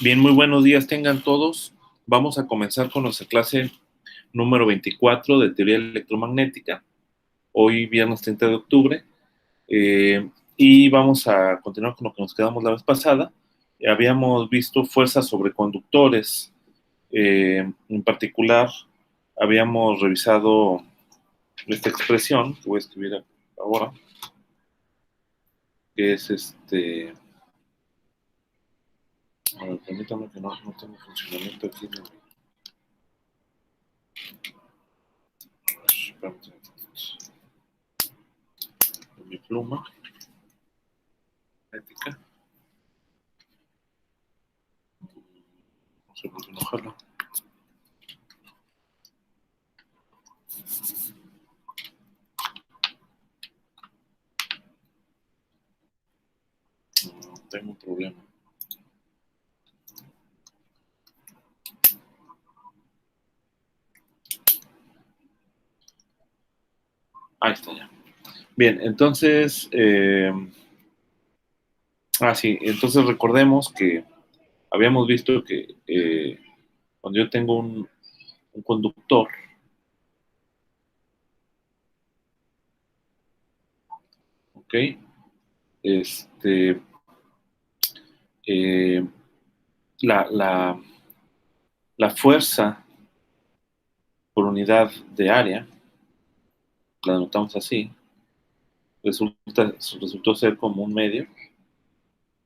Bien, muy buenos días tengan todos. Vamos a comenzar con nuestra clase número 24 de teoría electromagnética, hoy viernes 30 de octubre, y vamos a continuar con lo que nos quedamos la vez pasada. Habíamos visto fuerzas sobre conductores, en particular habíamos revisado esta expresión, que voy a escribir ahora, que es a ver, permítame que no tengo funcionamiento aquí. Mi pluma ética. No sé por qué no jala. No tengo un problema. Ahí está ya. Bien, entonces, sí, entonces recordemos que habíamos visto que cuando yo tengo un conductor, ¿ok? Este, eh, la, la, la fuerza por unidad de área, la anotamos así, resultó ser como un medio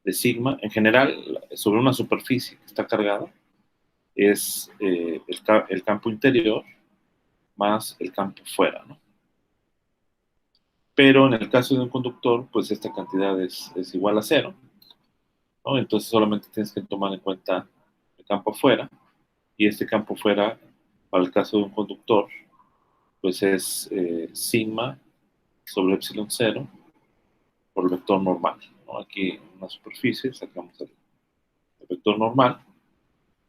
de sigma. En general, sobre una superficie que está cargada, es el campo interior más el campo fuera, ¿no? Pero en el caso de un conductor, pues esta cantidad es igual a cero, ¿no? Entonces solamente tienes que tomar en cuenta el campo fuera, y este campo fuera, para el caso de un conductor, pues es sigma sobre epsilon cero por el vector normal, ¿no? Aquí en una superficie sacamos el vector normal,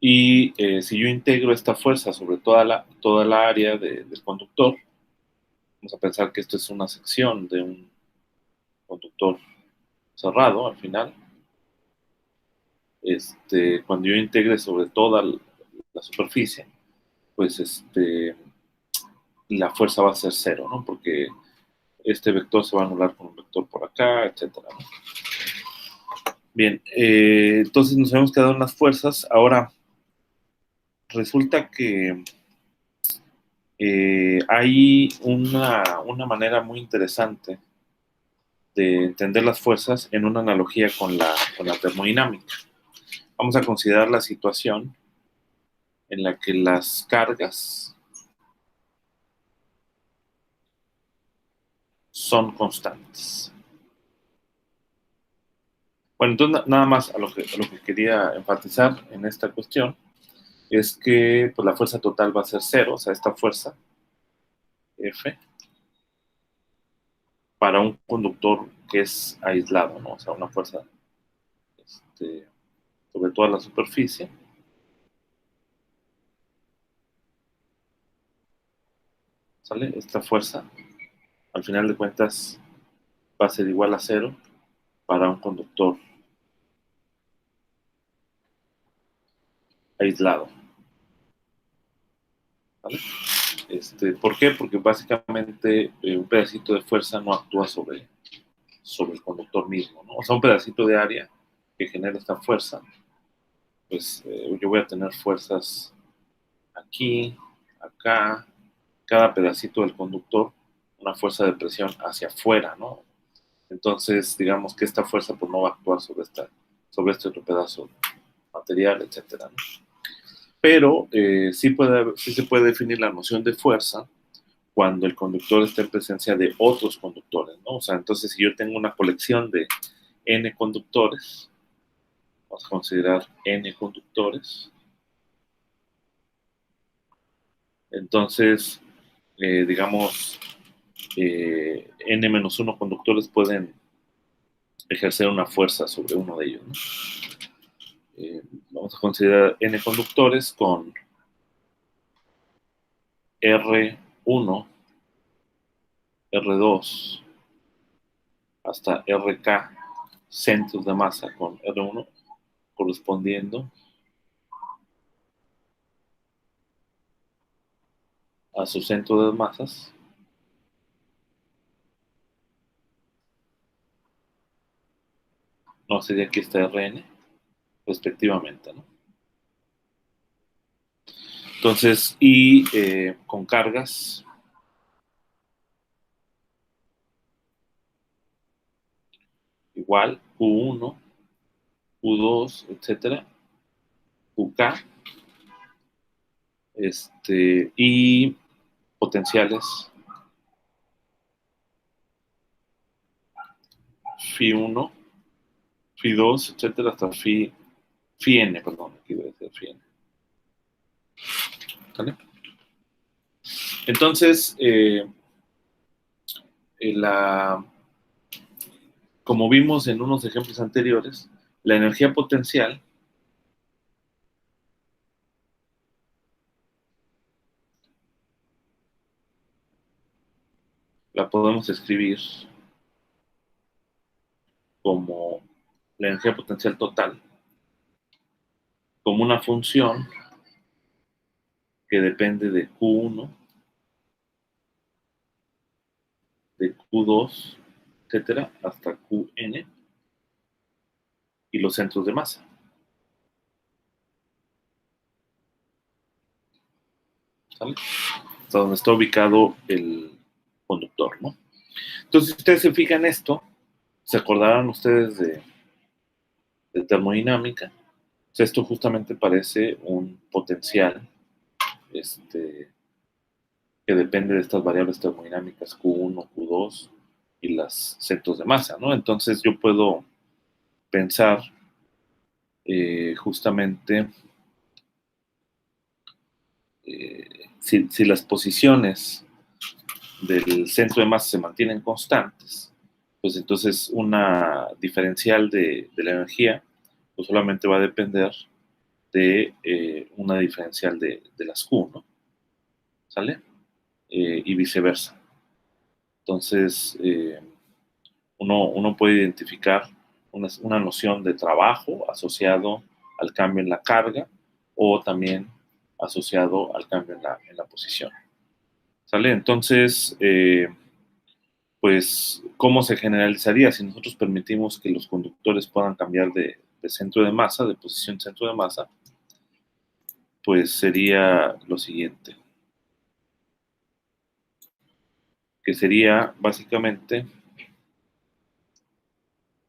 y si yo integro esta fuerza sobre toda la área del conductor, vamos a pensar que esto es una sección de un conductor cerrado al final. Cuando yo integre sobre toda la superficie, pues la fuerza va a ser cero, ¿no? Porque este vector se va a anular con un vector por acá, etcétera, ¿no? Bien, entonces nos hemos quedado en las fuerzas. Ahora, resulta que hay una manera muy interesante de entender las fuerzas en una analogía con la termodinámica. Vamos a considerar la situación en la que las cargas son constantes. Bueno, entonces nada más a lo que quería enfatizar en esta cuestión es que pues, la fuerza total va a ser cero, o sea, esta fuerza F, para un conductor que es aislado, ¿no? O sea, una fuerza sobre toda la superficie. ¿Sale? Esta fuerza, al final de cuentas, va a ser igual a cero para un conductor aislado. ¿Vale? ¿Por qué? Porque básicamente un pedacito de fuerza no actúa sobre el conductor mismo, ¿no? O sea, un pedacito de área que genera esta fuerza, pues yo voy a tener fuerzas aquí, acá, cada pedacito del conductor, una fuerza de presión hacia afuera, ¿no? Entonces, digamos que esta fuerza pues, no va a actuar sobre este otro pedazo material, etcétera, ¿no? Pero sí se puede definir la noción de fuerza cuando el conductor está en presencia de otros conductores, ¿no? O sea, entonces si yo tengo una colección de n conductores, vamos a considerar n conductores, entonces, digamos, n-1 conductores pueden ejercer una fuerza sobre uno de ellos, ¿no? Vamos a considerar n conductores con R1, R2, hasta RK centros de masa con R1 correspondiendo a su centro de masas no sería aquí esta Rn, respectivamente, ¿no? Entonces, y con cargas igual, Q1, Q2, etcétera, QK, y potenciales Phi1, Phi2, etcétera, hasta Phi n, perdón, aquí debe ser Phi n. ¿Vale? Entonces, como vimos en unos ejemplos anteriores, la energía potencial la podemos escribir como la energía potencial total, como una función que depende de Q1, de Q2, etcétera, hasta Qn y los centros de masa. ¿Sale? Hasta donde está ubicado el conductor, ¿no? Entonces, si ustedes se fijan en esto, se acordarán ustedes de termodinámica. O sea, esto justamente parece un potencial que depende de estas variables termodinámicas Q1, Q2 y los centros de masa, ¿no? Entonces yo puedo pensar justamente si las posiciones del centro de masa se mantienen constantes, pues entonces una diferencial de la energía pues solamente va a depender de una diferencial de las Q, ¿no? ¿Sale? Y viceversa. Entonces, uno puede identificar una noción de trabajo asociado al cambio en la carga o también asociado al cambio en la posición. ¿Sale? Entonces, pues, ¿cómo se generalizaría si nosotros permitimos que los conductores puedan cambiar de centro de masa, de posición centro de masa? Pues sería lo siguiente, que sería básicamente,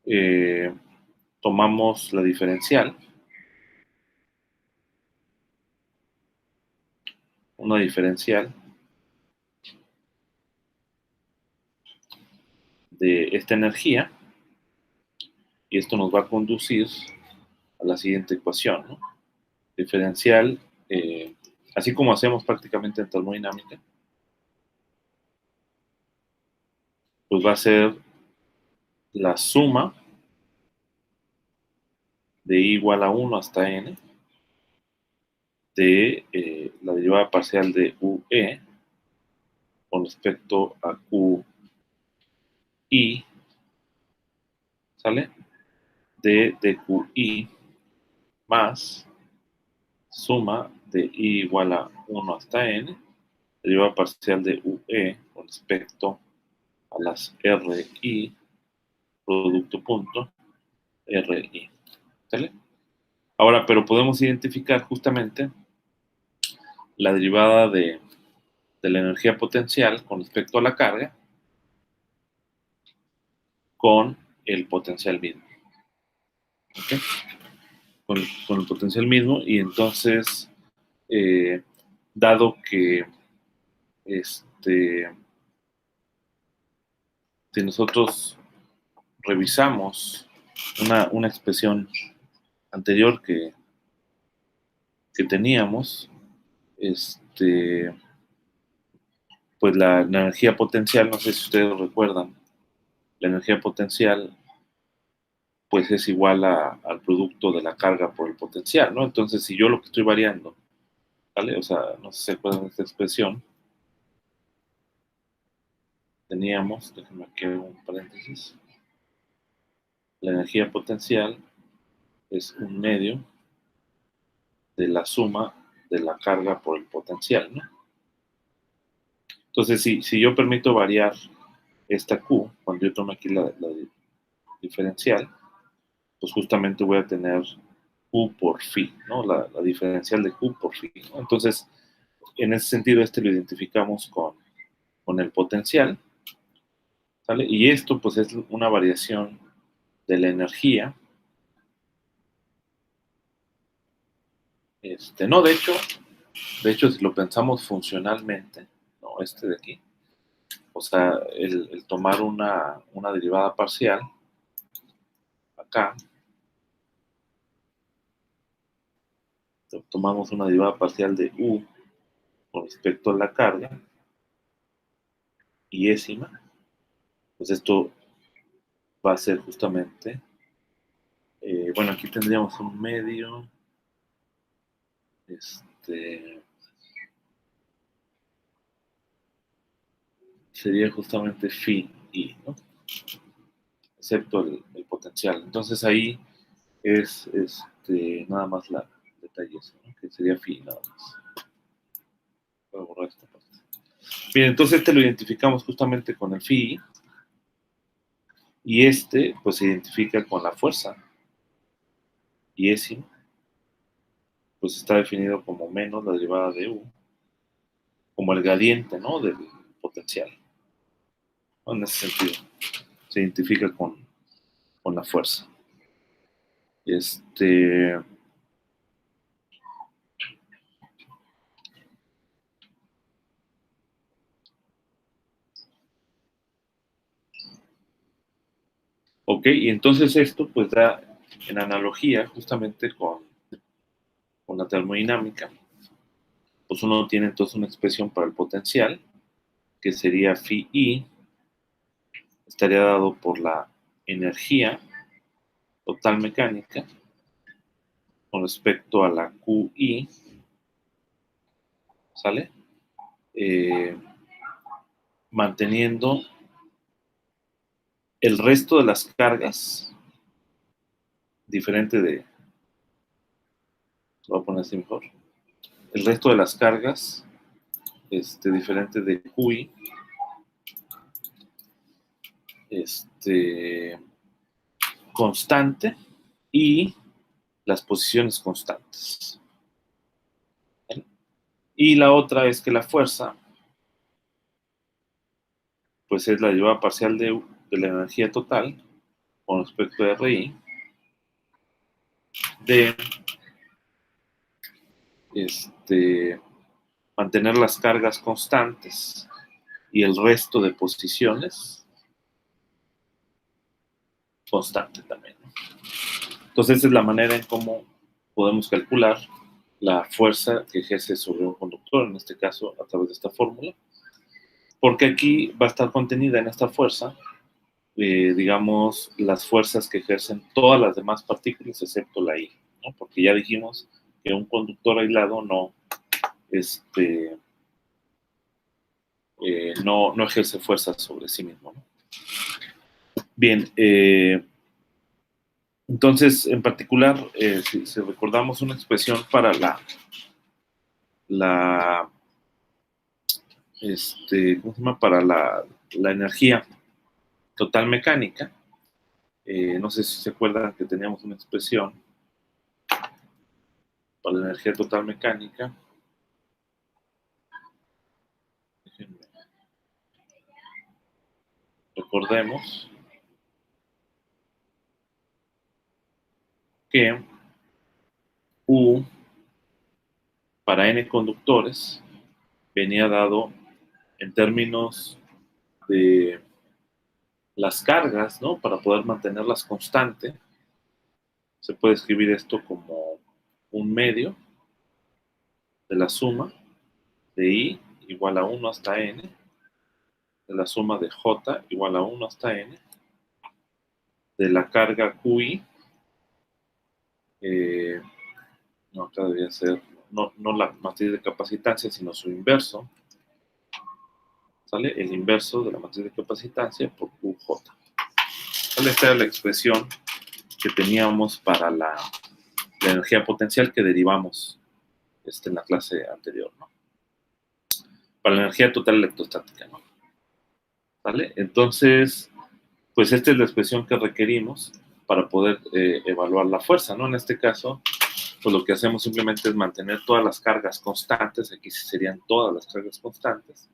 eh, tomamos la diferencial, una diferencial de esta energía, y esto nos va a conducir a la siguiente ecuación, ¿no? Diferencial, así como hacemos prácticamente en termodinámica, pues va a ser la suma de i igual a 1 hasta n de la derivada parcial de UE con respecto a QI, ¿sale? De QI más suma de i igual a 1 hasta n, derivada parcial de UE con respecto a las RI, producto punto, RI. ¿Sale? Ahora, pero podemos identificar justamente la derivada de la energía potencial con respecto a la carga con el potencial mismo. ¿Okay? Con el potencial mismo, y entonces, dado que si nosotros revisamos una expresión anterior que teníamos, pues la energía potencial, no sé si ustedes recuerdan, la energía potencial pues es igual al producto de la carga por el potencial, ¿no? Entonces, si yo lo que estoy variando, ¿vale? O sea, no sé si se acuerdan de esta expresión, teníamos, déjenme aquí un paréntesis, la energía potencial es un medio de la suma de la carga por el potencial, ¿no? Entonces, si yo permito variar esta Q, cuando yo tomo aquí la diferencial, pues justamente voy a tener Q por phi, ¿no? La diferencial de Q por phi, ¿no? Entonces, en ese sentido, lo identificamos con el potencial, ¿sale? Y esto, pues, es una variación de la energía. No, de hecho, si lo pensamos funcionalmente, ¿no? De aquí, o sea, el tomar una derivada parcial, acá, tomamos una derivada parcial de U con respecto a la carga, iésima, pues esto va a ser justamente, bueno, aquí tendríamos un medio, sería justamente phi i, ¿no? Excepto el potencial. Entonces ahí es nada más el detalle ese, ¿no? Que sería phi nada más. Voy a borrar esta parte. Bien, entonces lo identificamos justamente con el phi y pues se identifica con la fuerza iésima, pues está definido como menos la derivada de U, como el gradiente, ¿no? Del potencial, ¿no? En ese sentido, se identifica con la fuerza. Ok, y entonces esto pues da en analogía justamente con la termodinámica, pues uno tiene entonces una expresión para el potencial, que sería phi i, estaría dado por la energía total mecánica con respecto a la QI, ¿sale? Manteniendo el resto de las cargas diferente de, lo voy a poner así mejor, el resto de las cargas diferente de QI, constante y las posiciones constantes. ¿Vale? Y la otra es que la fuerza, pues es la derivada parcial de la energía total con respecto a RI de mantener las cargas constantes y el resto de posiciones constante también. Entonces, esa es la manera en cómo podemos calcular la fuerza que ejerce sobre un conductor, en este caso a través de esta fórmula, porque aquí va a estar contenida en esta fuerza, digamos, las fuerzas que ejercen todas las demás partículas excepto la I, ¿no? Porque ya dijimos que un conductor aislado no ejerce fuerza sobre sí mismo, ¿no? Bien, entonces, en particular, si recordamos una expresión para ¿cómo se llama? Para la energía total mecánica, no sé si se acuerdan que teníamos una expresión para la energía total mecánica. Recordemos que U para n conductores venía dado en términos de las cargas, ¿no? Para poder mantenerlas constantes, se puede escribir esto como un medio de la suma de I igual a 1 hasta n, de la suma de J igual a 1 hasta n, de la carga QI, no, acá debería ser, no la matriz de capacitancia, sino su inverso, ¿sale? El inverso de la matriz de capacitancia por QJ. ¿Sale? Esta es la expresión que teníamos para la energía potencial que derivamos en la clase anterior, ¿no? Para la energía total electrostática, ¿no? ¿Vale? Entonces, pues esta es la expresión que requerimos para poder evaluar la fuerza, ¿no? En este caso, pues lo que hacemos simplemente es mantener todas las cargas constantes, aquí serían todas las cargas constantes,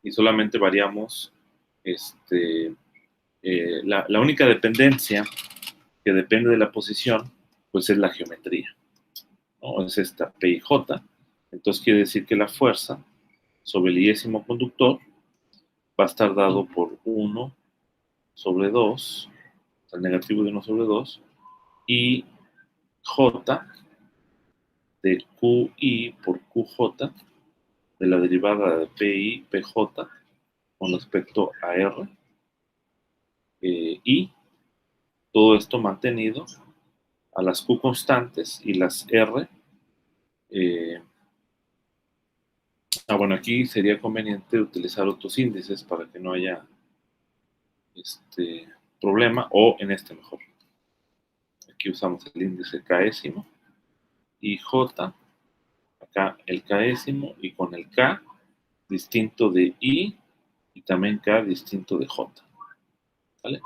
y solamente variamos la única dependencia que depende de la posición, pues es la geometría, ¿no? Es esta P y J. Entonces quiere decir que la fuerza sobre el iésimo conductor va a estar dado por 1 sobre 2, el negativo de 1 sobre 2, y J de QI por QJ de la derivada de PI, PJ con respecto a R, y todo esto mantenido a las Q constantes y las R. Bueno, aquí sería conveniente utilizar otros índices para que no haya problema, o en este mejor. Aquí usamos el índice K'ésimo y J, acá el K'ésimo, y con el K distinto de I y también K distinto de J. ¿Vale?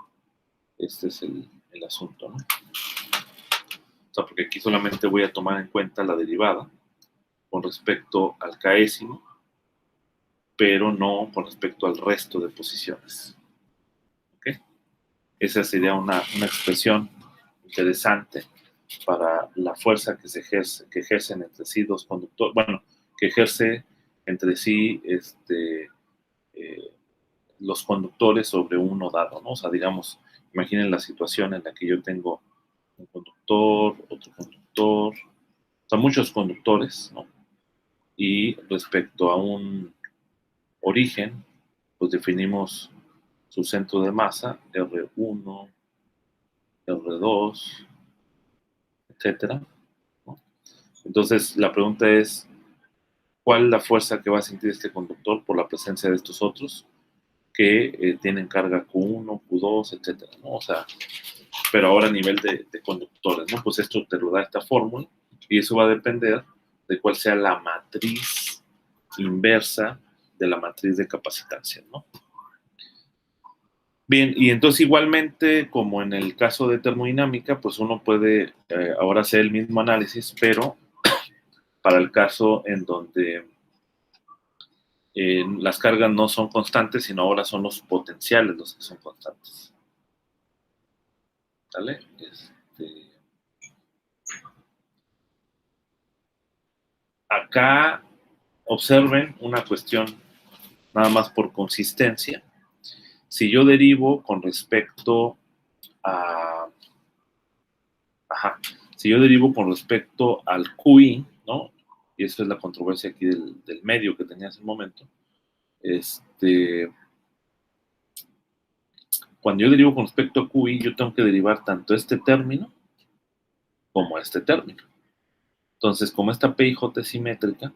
Este es el asunto, ¿no? O sea, porque aquí solamente voy a tomar en cuenta la derivada con respecto al K'ésimo, pero no con respecto al resto de posiciones. ¿Ok? Esa sería una expresión interesante para la fuerza que ejercen entre sí dos conductores, bueno, que ejerce entre sí los conductores sobre uno dado, ¿no? O sea, digamos, imaginen la situación en la que yo tengo un conductor, otro conductor, o sea, muchos conductores, ¿no? Y respecto a un origen, pues definimos su centro de masa, R1, R2, etcétera, ¿no? Entonces, la pregunta es, ¿cuál es la fuerza que va a sentir este conductor por la presencia de estos otros que tienen carga Q1, Q2, etcétera, ¿no? O sea, pero ahora a nivel de conductores, ¿no? Pues esto te lo da esta fórmula, y eso va a depender de cuál sea la matriz inversa de la matriz de capacitancia, ¿no? Bien, y entonces igualmente, como en el caso de termodinámica, pues uno puede ahora hacer el mismo análisis, pero para el caso en donde las cargas no son constantes, sino ahora son los potenciales los que son constantes. ¿Vale? Acá observen una cuestión nada más por consistencia. Si yo derivo con respecto a... si yo derivo con respecto al QI, ¿no? Y eso es la controversia aquí del medio que tenía hace un momento. Cuando yo derivo con respecto a QI, yo tengo que derivar tanto este término como este término. Entonces, como esta P y J es simétrica,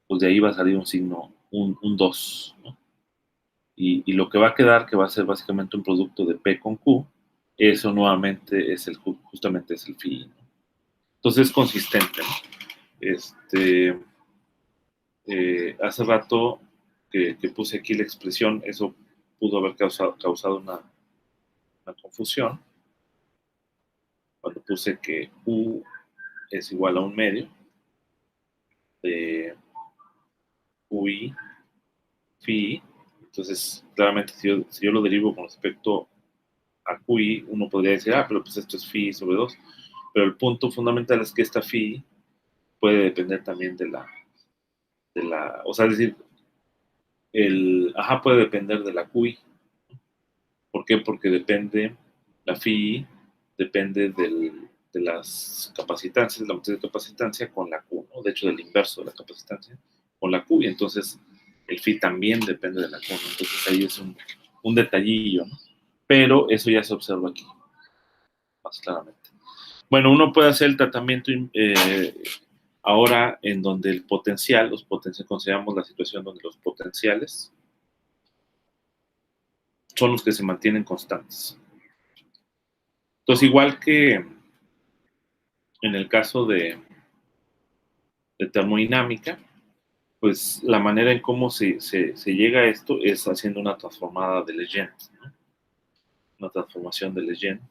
pues de ahí va a salir un signo, un 2, ¿no? Y lo que va a quedar, que va a ser básicamente un producto de P con Q, eso nuevamente es justamente es el phi, ¿no? Entonces es consistente, ¿no? Hace rato que puse aquí la expresión, eso pudo haber causado una confusión, cuando puse que U es igual a un medio de UI phi. Entonces, claramente, si yo lo derivo con respecto a QI, uno podría decir, pero pues esto es phi sobre 2. Pero el punto fundamental es que esta phi puede depender también de la, o sea, es decir, puede depender de la QI. ¿Por qué? Porque la phi depende de las capacitancias, la matriz de capacitancia con la Q, ¿no? De hecho, del inverso de la capacitancia con la Q, y entonces el phi también depende de la Q, ¿no? Entonces ahí es un detallillo, ¿no? Pero eso ya se observa aquí, más claramente. Bueno, uno puede hacer el tratamiento ahora en donde el potencial, consideramos la situación donde los potenciales son los que se mantienen constantes. Entonces, igual que en el caso de termodinámica, pues la manera en cómo se llega a esto es haciendo una transformada de Legendre, ¿no? Una transformación de Legendre.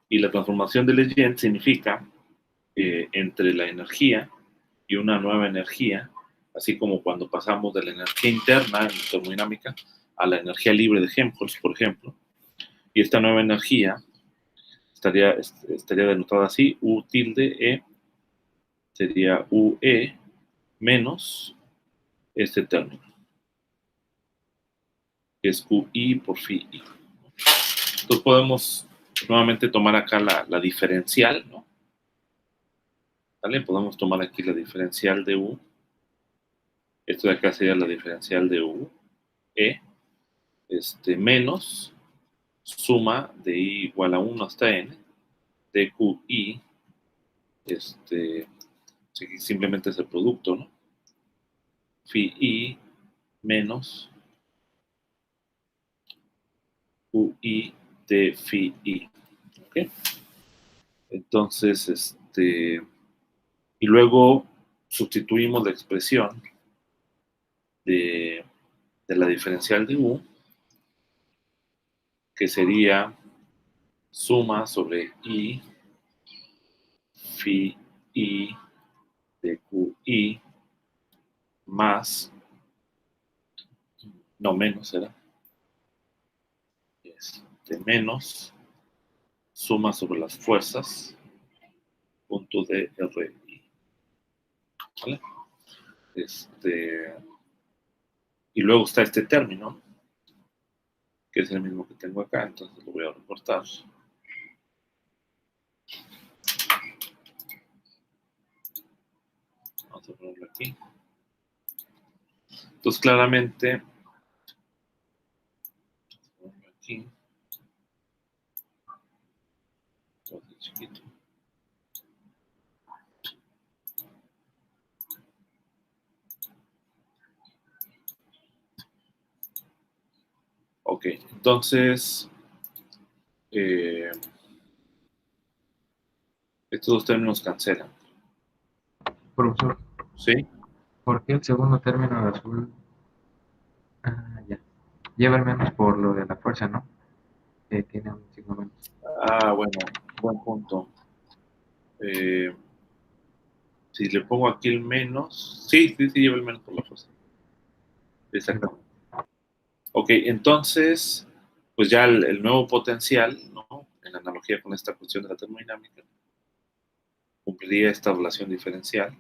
Y la transformación de Legendre significa entre la energía y una nueva energía, así como cuando pasamos de la energía interna en termodinámica a la energía libre de Helmholtz, por ejemplo. Y esta nueva energía estaría denotada así: U tilde E sería UE menos este término, que es QI por phi I. Entonces podemos nuevamente tomar acá la diferencial, ¿no? ¿Vale? Podemos tomar aquí la diferencial de U. Esto de acá sería la diferencial de U, E, menos suma de I igual a 1 hasta N, de QI, simplemente es el producto, ¿no? Phi I menos QI de phi I. ¿Ok? Entonces, y luego sustituimos la expresión de la diferencial de U, que sería suma sobre I phi I de QI más, no menos será, menos suma sobre las fuerzas punto de RI. ¿Vale? Y luego está este término, que es el mismo que tengo acá, entonces lo voy a recortar. Vamos a ponerlo aquí. Entonces, claramente, aquí, chiquito. Ok, entonces, estos dos términos cancelan. Profesor, ¿Sí? ¿por qué el segundo término de azul ya lleva el menos por lo de la fuerza, ¿no? Que tiene un signo menos. Bueno, buen punto. Si le pongo aquí el menos, sí, lleva el menos por la fuerza. Exactamente. Ok, entonces, pues ya el nuevo potencial, ¿no? En analogía con esta cuestión de la termodinámica, cumpliría esta relación diferencial,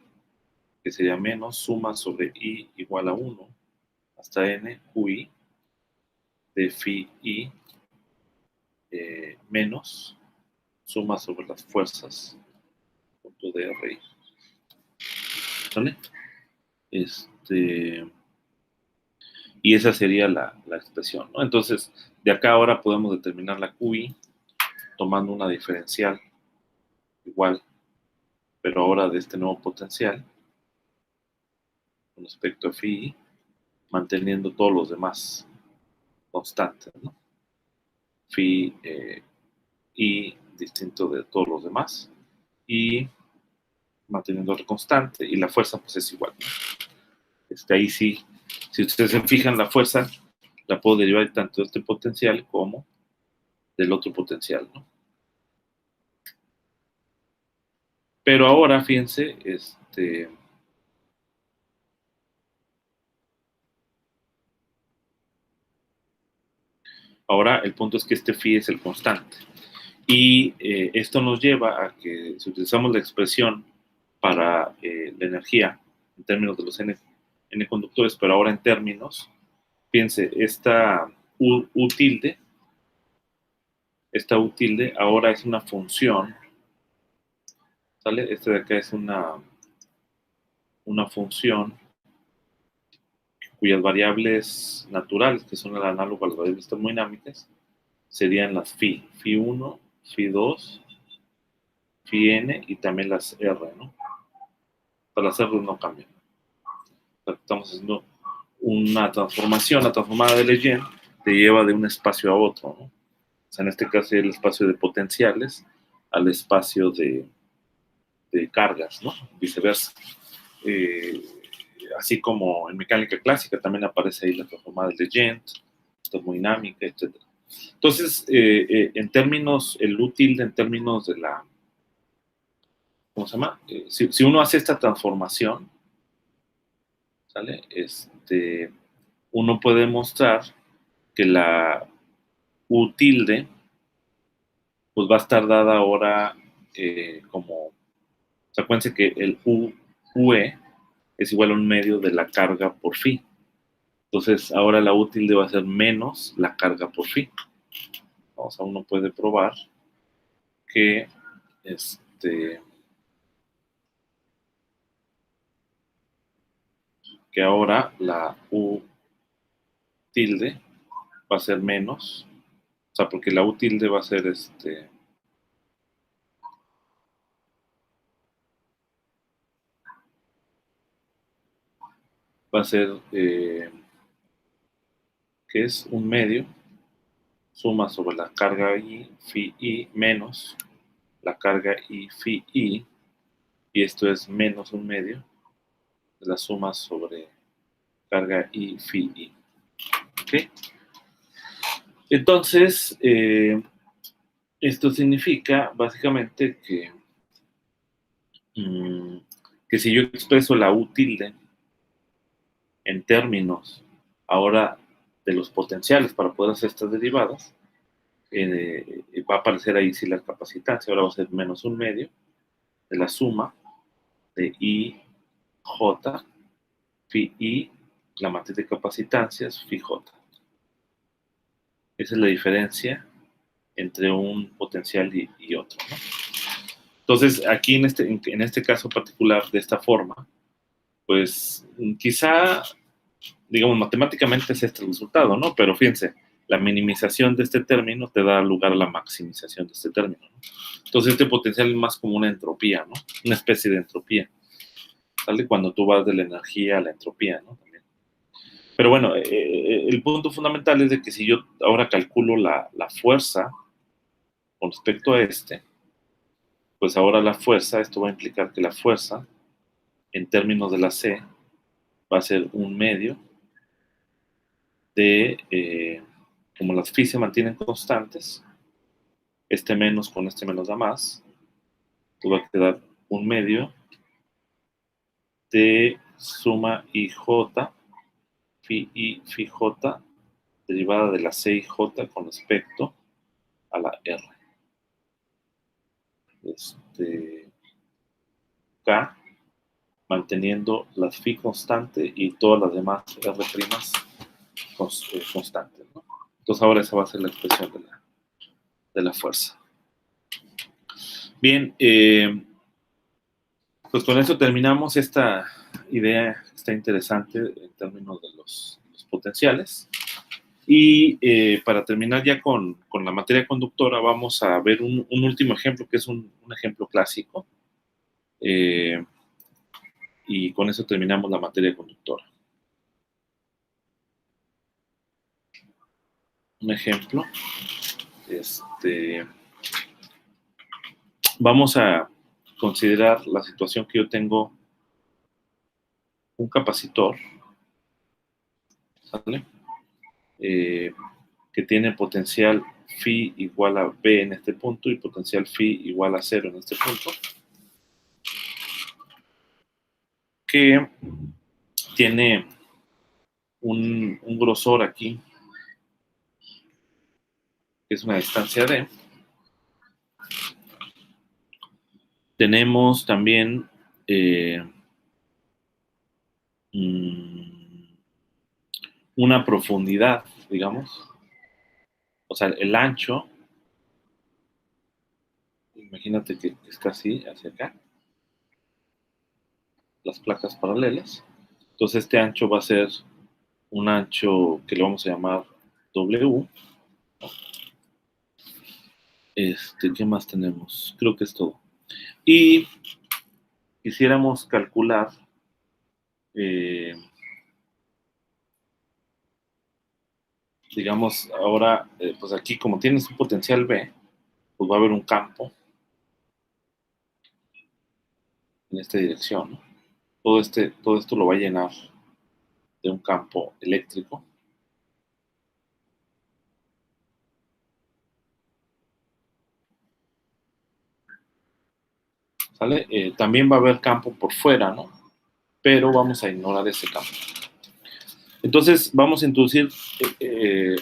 que sería menos suma sobre I igual a 1 hasta N QI de phi I menos suma sobre las fuerzas punto de RI. ¿Vale? Y esa sería la expresión, ¿no? Entonces, de acá ahora podemos determinar la QI tomando una diferencial igual, pero ahora de este nuevo potencial con respecto a phi, manteniendo todos los demás constantes, ¿no? Phi I distinto de todos los demás y manteniendo el constante, y la fuerza pues es igual, ¿no? Ahí sí, si ustedes se fijan, la fuerza la puedo derivar tanto de este potencial como del otro potencial, ¿no? Pero ahora, fíjense, ahora el punto es que este phi es el constante. Y esto nos lleva a que si utilizamos la expresión para la energía en términos de los n conductores, pero ahora en términos, fíjense, esta U tilde ahora es una función, ¿sale? Este de acá es una función cuyas variables naturales, que son el análogo a las variables termodinámicas, serían las phi 1, phi 2, phi n y también las r, ¿no? Para las r no cambian. Estamos haciendo una transformación, la transformada de Legendre te lleva de un espacio a otro, ¿no? O sea, en este caso el espacio de potenciales al espacio de cargas, ¿no? Viceversa. Así como en mecánica clásica también aparece ahí la transformada de Legendre, termodinámica, etc. Entonces, en términos, el útil en términos de la, ¿cómo se llama? Si uno hace esta transformación, ¿sale? Uno puede mostrar que la U tilde, pues va a estar dada ahora como, o sea, acuérdense que el UE es igual a un medio de la carga por phi. Entonces, ahora la U tilde va a ser menos la carga por phi. O sea, uno puede probar que que ahora la U tilde va a ser menos, o sea, porque la U tilde va a ser va a ser que es un medio, suma sobre la carga I, phi I, menos la carga I, phi I, y esto es menos un medio de la suma sobre carga I, phi I. ¿Ok? Entonces, esto significa básicamente que si yo expreso la U tilde en términos ahora de los potenciales para poder hacer estas derivadas, va a aparecer ahí sí la capacitancia, ahora va a ser menos un medio de la suma de I, J, phi I, la matriz de capacitancias, phi J. Esa es la diferencia entre un potencial y otro, ¿no? Entonces, aquí en este caso particular, de esta forma, pues quizá, digamos, matemáticamente es este el resultado, ¿no? Pero fíjense, la minimización de este término te da lugar a la maximización de este término, ¿no? Entonces, este potencial es más como una entropía, ¿no? Una especie de entropía. ¿Sale? Cuando tú vas de la energía a la entropía, ¿no? También. Pero bueno, el punto fundamental es de que si yo ahora calculo la fuerza con respecto a pues ahora la fuerza, esto va a implicar que la fuerza, en términos de la C, va a ser un medio de, como las phi se mantienen constantes, este menos con este menos da más, entonces va a quedar un medio de suma IJ, phi I, phi J, derivada de la C y J con respecto a la R. K, manteniendo la phi constante y todas las demás R' constantes, ¿no? Entonces ahora esa va a ser la expresión de la fuerza. Bien, pues con eso terminamos esta idea, está interesante en términos de los potenciales. Y para terminar ya con la materia conductora, vamos a ver un último ejemplo, que es un ejemplo clásico. Y con eso terminamos la materia conductora. Un ejemplo. Vamos a considerar la situación que yo tengo un capacitor, ¿vale? Que tiene potencial phi igual a B en este punto y potencial phi igual a 0 en este punto, que tiene un grosor aquí, que es una distancia D. Tenemos también una profundidad, digamos, o sea, el ancho, imagínate que está así, hacia acá, las placas paralelas. Entonces este ancho va a ser un ancho que le vamos a llamar W. ¿Qué más tenemos? Creo que es todo. Y quisiéramos calcular digamos, ahora, pues aquí como tienes un potencial B, pues va a haber un campo en esta dirección, ¿no? Todo esto lo va a llenar de un campo eléctrico. ¿Sale? También va a haber campo por fuera, ¿no? Pero vamos a ignorar ese campo. Entonces vamos a introducir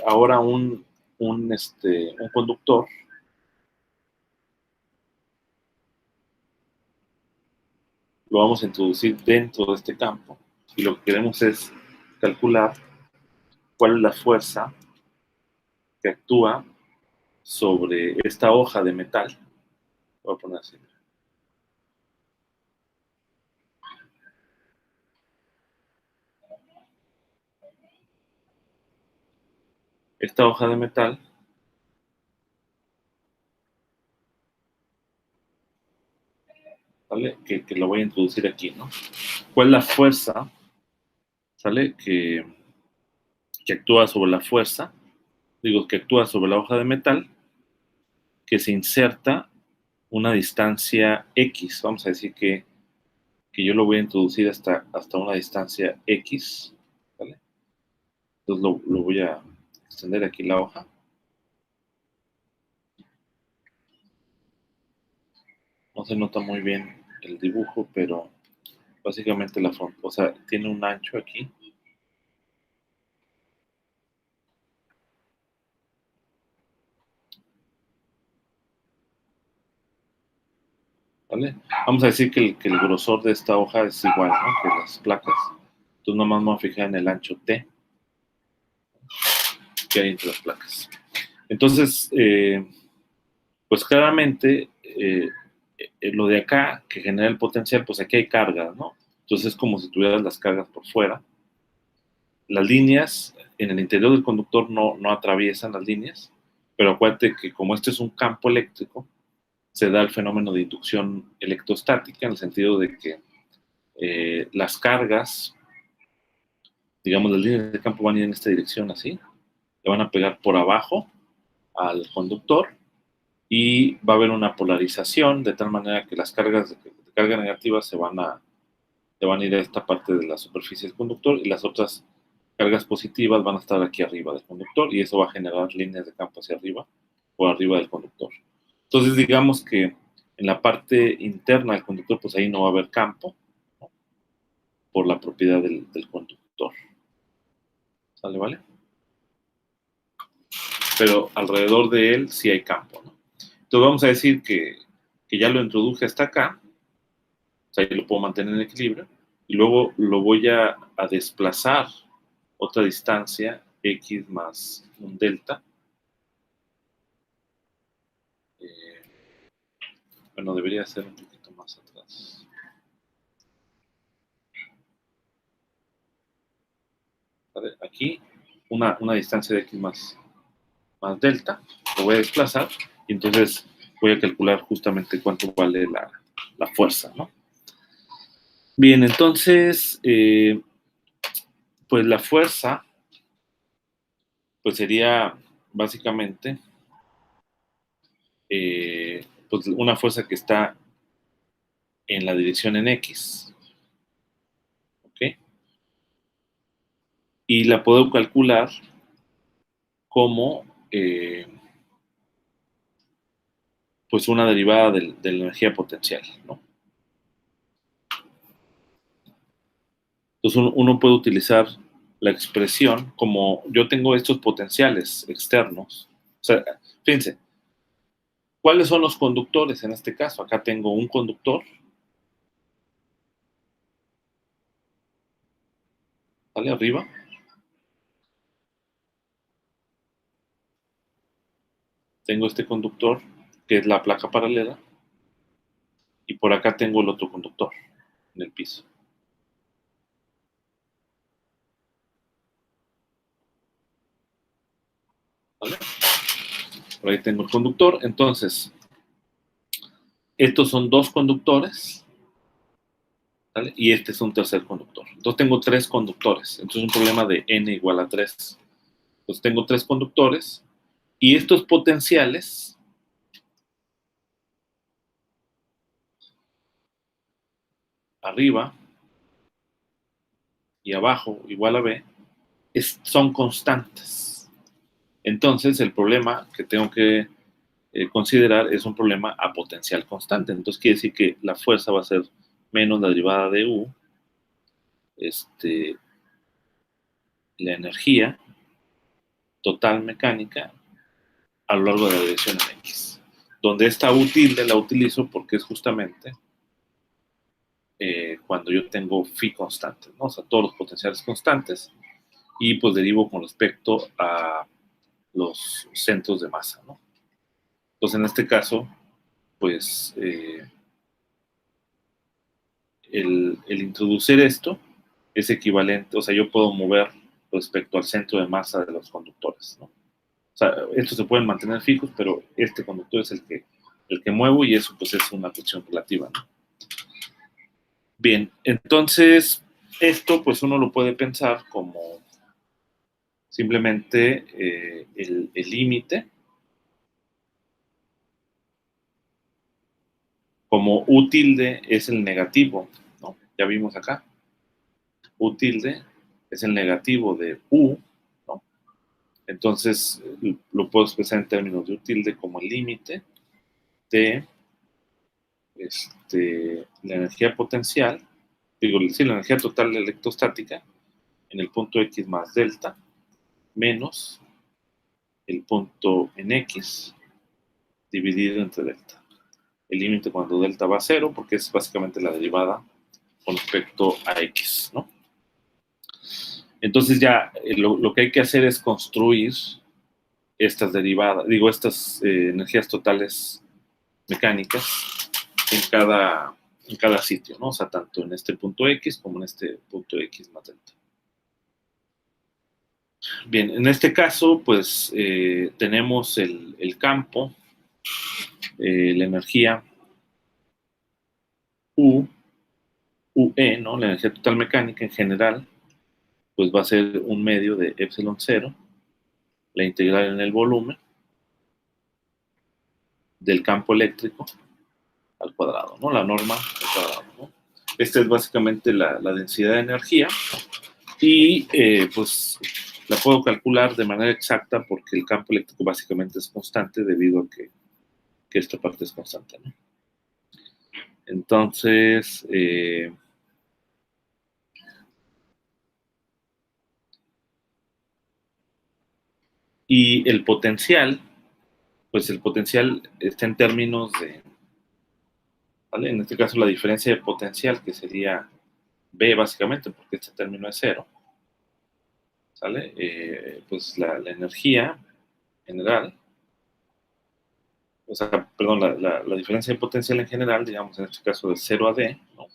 ahora un conductor. Lo vamos a introducir dentro de este campo y lo que queremos es calcular cuál es la fuerza que actúa sobre esta hoja de metal. Voy a poner así. Esta hoja de metal, ¿vale? Que lo voy a introducir aquí, ¿no? ¿Cuál es la fuerza, ¿sale? Que actúa sobre la fuerza, digo, que actúa sobre la hoja de metal, que se inserta una distancia X. Vamos a decir que yo lo voy a introducir hasta una distancia X, ¿vale? Entonces lo voy a extender aquí la hoja. No se nota muy bien el dibujo, pero básicamente o sea, tiene un ancho aquí. ¿Vale? Vamos a decir que el grosor de esta hoja es igual, ¿no? Que las placas. Entonces nomás me voy a fijar en el ancho T que hay entre las placas. Entonces, pues claramente lo de acá que genera el potencial, pues aquí hay cargas, ¿no? Entonces es como si tuvieras las cargas por fuera. Las líneas en el interior del conductor no atraviesan las líneas, pero acuérdate que como este es un campo eléctrico, se da el fenómeno de inducción electrostática en el sentido de que las cargas, digamos, las líneas de campo van a ir en esta dirección así, le van a pegar por abajo al conductor y va a haber una polarización de tal manera que las cargas de carga negativa se van a ir a esta parte de la superficie del conductor y las otras cargas positivas van a estar aquí arriba del conductor y eso va a generar líneas de campo hacia arriba o arriba del conductor. Entonces digamos que en la parte interna del conductor pues ahí no va a haber campo, ¿no? Por la propiedad del conductor. ¿Sale, vale? Pero alrededor de él sí hay campo, ¿no? Entonces vamos a decir que ya lo introduje hasta acá, o sea, yo lo puedo mantener en equilibrio, y luego lo voy a desplazar otra distancia, x más un delta. Bueno, debería ser un poquito más atrás. ¿Vale? Aquí, una distancia de x más delta, lo voy a desplazar, y entonces voy a calcular justamente cuánto vale la fuerza, ¿no? Bien, entonces, pues la fuerza, pues sería básicamente pues una fuerza que está en la dirección en X, ¿ok? Y la puedo calcular como pues una derivada de la energía potencial, ¿no? Entonces uno puede utilizar la expresión como yo tengo estos potenciales externos. O sea, fíjense, ¿cuáles son los conductores en este caso? Acá tengo un conductor, ¿vale? Arriba. Tengo este conductor, que es la placa paralela, y por acá tengo el otro conductor en el piso. ¿Vale? Por ahí tengo el conductor. Entonces, estos son dos conductores, ¿vale? Y este es un tercer conductor. Entonces tengo tres conductores. Entonces es un problema de n igual a 3. Entonces Entonces tengo 3 conductores y estos potenciales arriba y abajo igual a B son constantes. Entonces el problema que tengo que considerar es un problema a potencial constante. Entonces quiere decir que la fuerza va a ser menos la derivada de U, la energía total mecánica a lo largo de la dirección en X. Donde esta U tilde la utilizo porque es justamente cuando yo tengo phi constante, ¿no? O sea, todos los potenciales constantes, y pues derivo con respecto a los centros de masa, ¿no? Entonces, en este caso, pues el introducir esto es equivalente, o sea, yo puedo mover respecto al centro de masa de los conductores, ¿no? O sea, estos se pueden mantener fijos, pero este conductor es el que muevo, y eso pues es una cuestión relativa, ¿no? Bien, entonces esto pues uno lo puede pensar como simplemente el límite, como U tilde es el negativo, ¿no? Ya vimos acá, U tilde es el negativo de U, ¿no? Entonces lo puedo expresar en términos de U tilde como el límite de la energía potencial, digo, sí, la energía total electrostática en el punto X más delta, menos el punto en X dividido entre delta. El límite cuando delta va a cero, porque es básicamente la derivada con respecto a X, ¿no? Entonces ya lo que hay que hacer es construir estas derivadas, digo, estas energías totales mecánicas en cada sitio, ¿no? O sea, tanto en este punto X como en este punto X más delta. Bien, en este caso, pues tenemos el campo, la energía U, UE, ¿no? La energía total mecánica en general, pues va a ser un medio de epsilon 0, la integral en el volumen del campo eléctrico al cuadrado, ¿no? La norma al cuadrado, ¿no? Esta es básicamente la densidad de energía, y pues la puedo calcular de manera exacta porque el campo eléctrico básicamente es constante debido a que esta parte es constante, ¿no? Entonces, y el potencial, pues el potencial está en términos de, ¿vale? En este caso la diferencia de potencial, que sería B básicamente, porque este término es cero, ¿sale? Pues la energía general, o sea, perdón, la diferencia de potencial en general, digamos en este caso de 0 a D, ¿no?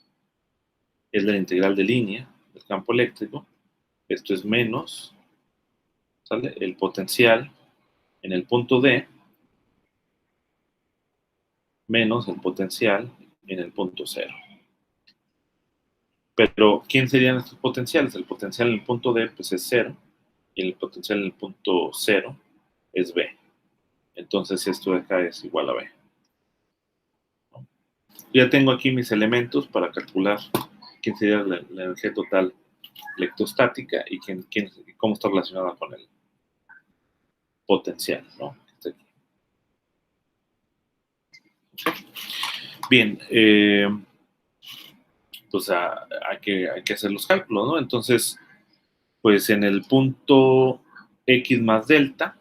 Es la integral de línea del campo eléctrico. Esto es menos, ¿sale? El potencial en el punto D menos el potencial en el punto cero. Pero, ¿quién serían estos potenciales? El potencial en el punto D pues es cero, y el potencial en el punto cero es B. Entonces esto de acá es igual a B, ¿no? Ya tengo aquí mis elementos para calcular quién sería la energía total electrostática y cómo está relacionada con el potencial, ¿no? Bien, pues hay que hacer los cálculos, ¿no? Entonces, pues en el punto X más delta,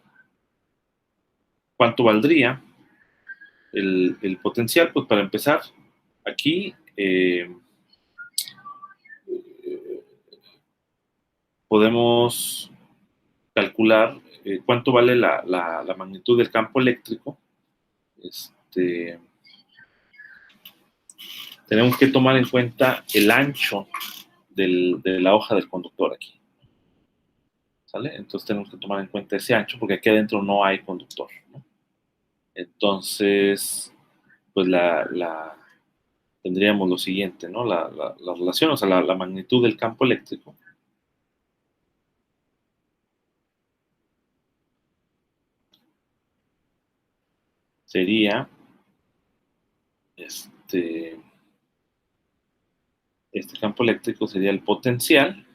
¿cuánto valdría el potencial? Pues para empezar, aquí podemos calcular cuánto vale la magnitud del campo eléctrico. Tenemos que tomar en cuenta el ancho de la hoja del conductor aquí, ¿sale? Entonces tenemos que tomar en cuenta ese ancho porque aquí adentro no hay conductor, ¿no? Entonces, pues tendríamos lo siguiente, ¿no? La relación, o sea, la magnitud del campo eléctrico sería este campo eléctrico sería el potencial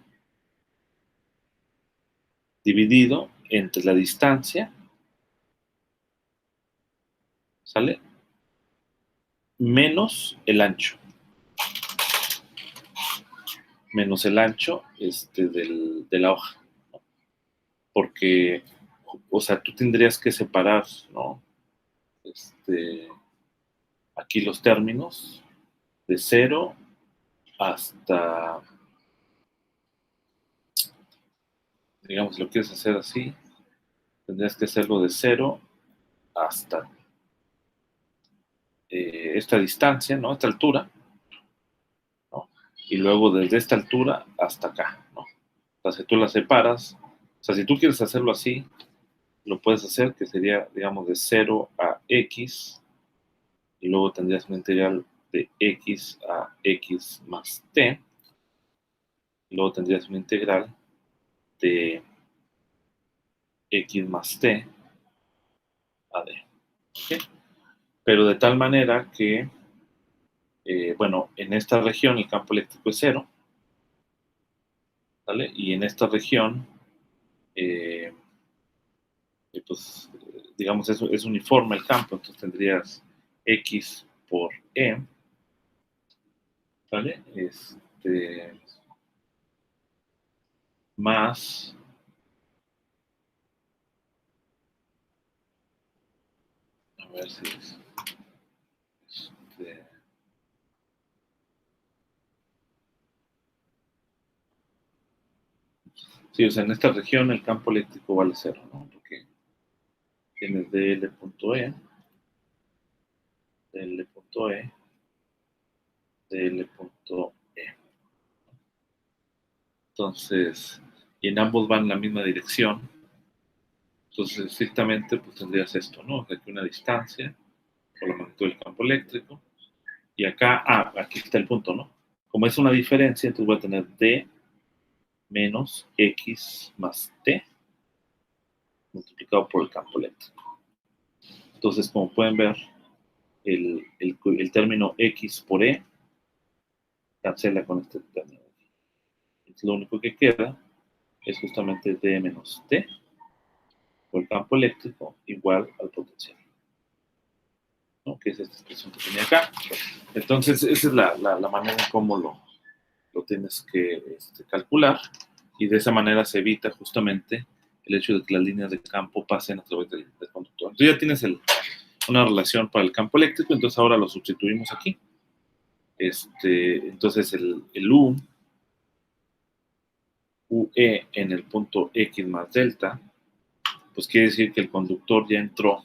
dividido entre la distancia, ¿sale? Menos el ancho. Menos el ancho de la hoja, ¿no? Porque, o sea, tú tendrías que separar, ¿no? Aquí los términos de 0 hasta, digamos, si lo quieres hacer así, tendrías que hacerlo de 0 hasta esta distancia, ¿no? Esta altura, ¿no? Y luego desde esta altura hasta acá, ¿no? O sea, si tú la separas, o sea, si tú quieres hacerlo así, lo puedes hacer, que sería, digamos, de 0 a x, y luego tendrías una integral de x a x más t, y luego tendrías una integral de x más t a d. ¿Okay? Pero de tal manera que, bueno, en esta región el campo eléctrico es 0, ¿vale? Y en esta región, pues, digamos, es uniforme el campo, entonces tendrías x por e, ¿vale? Más, a ver si es, sí, o sea, en esta región el campo eléctrico vale 0, ¿no? Porque tienes dl.e, dl.e, dl.e. Entonces, y en ambos van en la misma dirección. Entonces, estrictamente, pues tendrías esto, ¿no? O sea, aquí una distancia por la magnitud del campo eléctrico. Y acá, aquí está el punto, ¿no? Como es una diferencia, entonces voy a tener d menos x más t multiplicado por el campo eléctrico. Entonces, como pueden ver, el término x por e cancela con este término. Entonces, lo único que queda es justamente d menos t por el campo eléctrico igual al potencial, ¿no? Que es esta expresión que tenía acá. Entonces, esa es la manera en cómo lo tienes que calcular, y de esa manera se evita justamente el hecho de que las líneas de campo pasen a través del conductor. Entonces ya tienes una relación para el campo eléctrico, entonces ahora lo sustituimos aquí. Entonces el UE en el punto X más delta, pues quiere decir que el conductor ya entró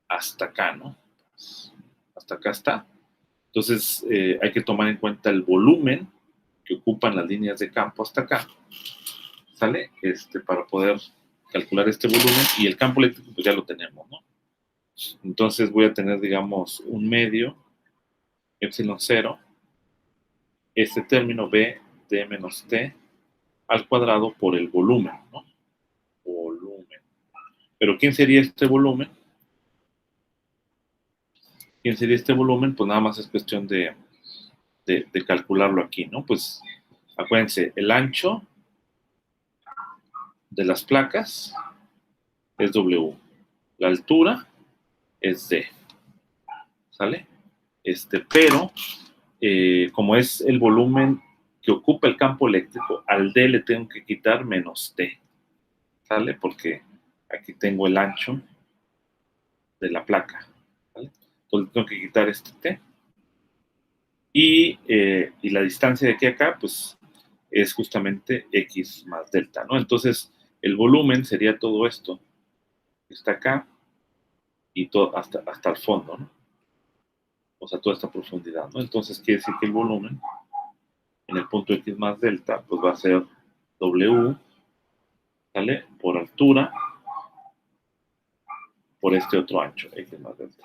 hasta acá, ¿no? Hasta acá está. Entonces hay que tomar en cuenta el volumen que ocupan las líneas de campo hasta acá, ¿sale? Para poder calcular este volumen, y el campo eléctrico pues ya lo tenemos, ¿no? Entonces voy a tener, digamos, un medio, epsilon 0, este término b d menos t al cuadrado por el volumen, ¿no? Volumen. Pero ¿quién sería este volumen? ¿Quién sería este volumen? Pues nada más es cuestión de calcularlo aquí, ¿no? Pues acuérdense, el ancho de las placas es W, la altura es D, ¿sale? Pero como es el volumen que ocupa el campo eléctrico, al D le tengo que quitar menos T, ¿sale? Porque aquí tengo el ancho de la placa, ¿vale? Entonces tengo que quitar este T. Y la distancia de aquí a acá, pues, es justamente X más delta, ¿no? Entonces, el volumen sería todo esto que está acá y todo hasta el fondo, ¿no? O sea, toda esta profundidad, ¿no? Entonces, quiere decir que el volumen en el punto X más delta, pues va a ser W, ¿sale? Por altura, por este otro ancho, X más delta.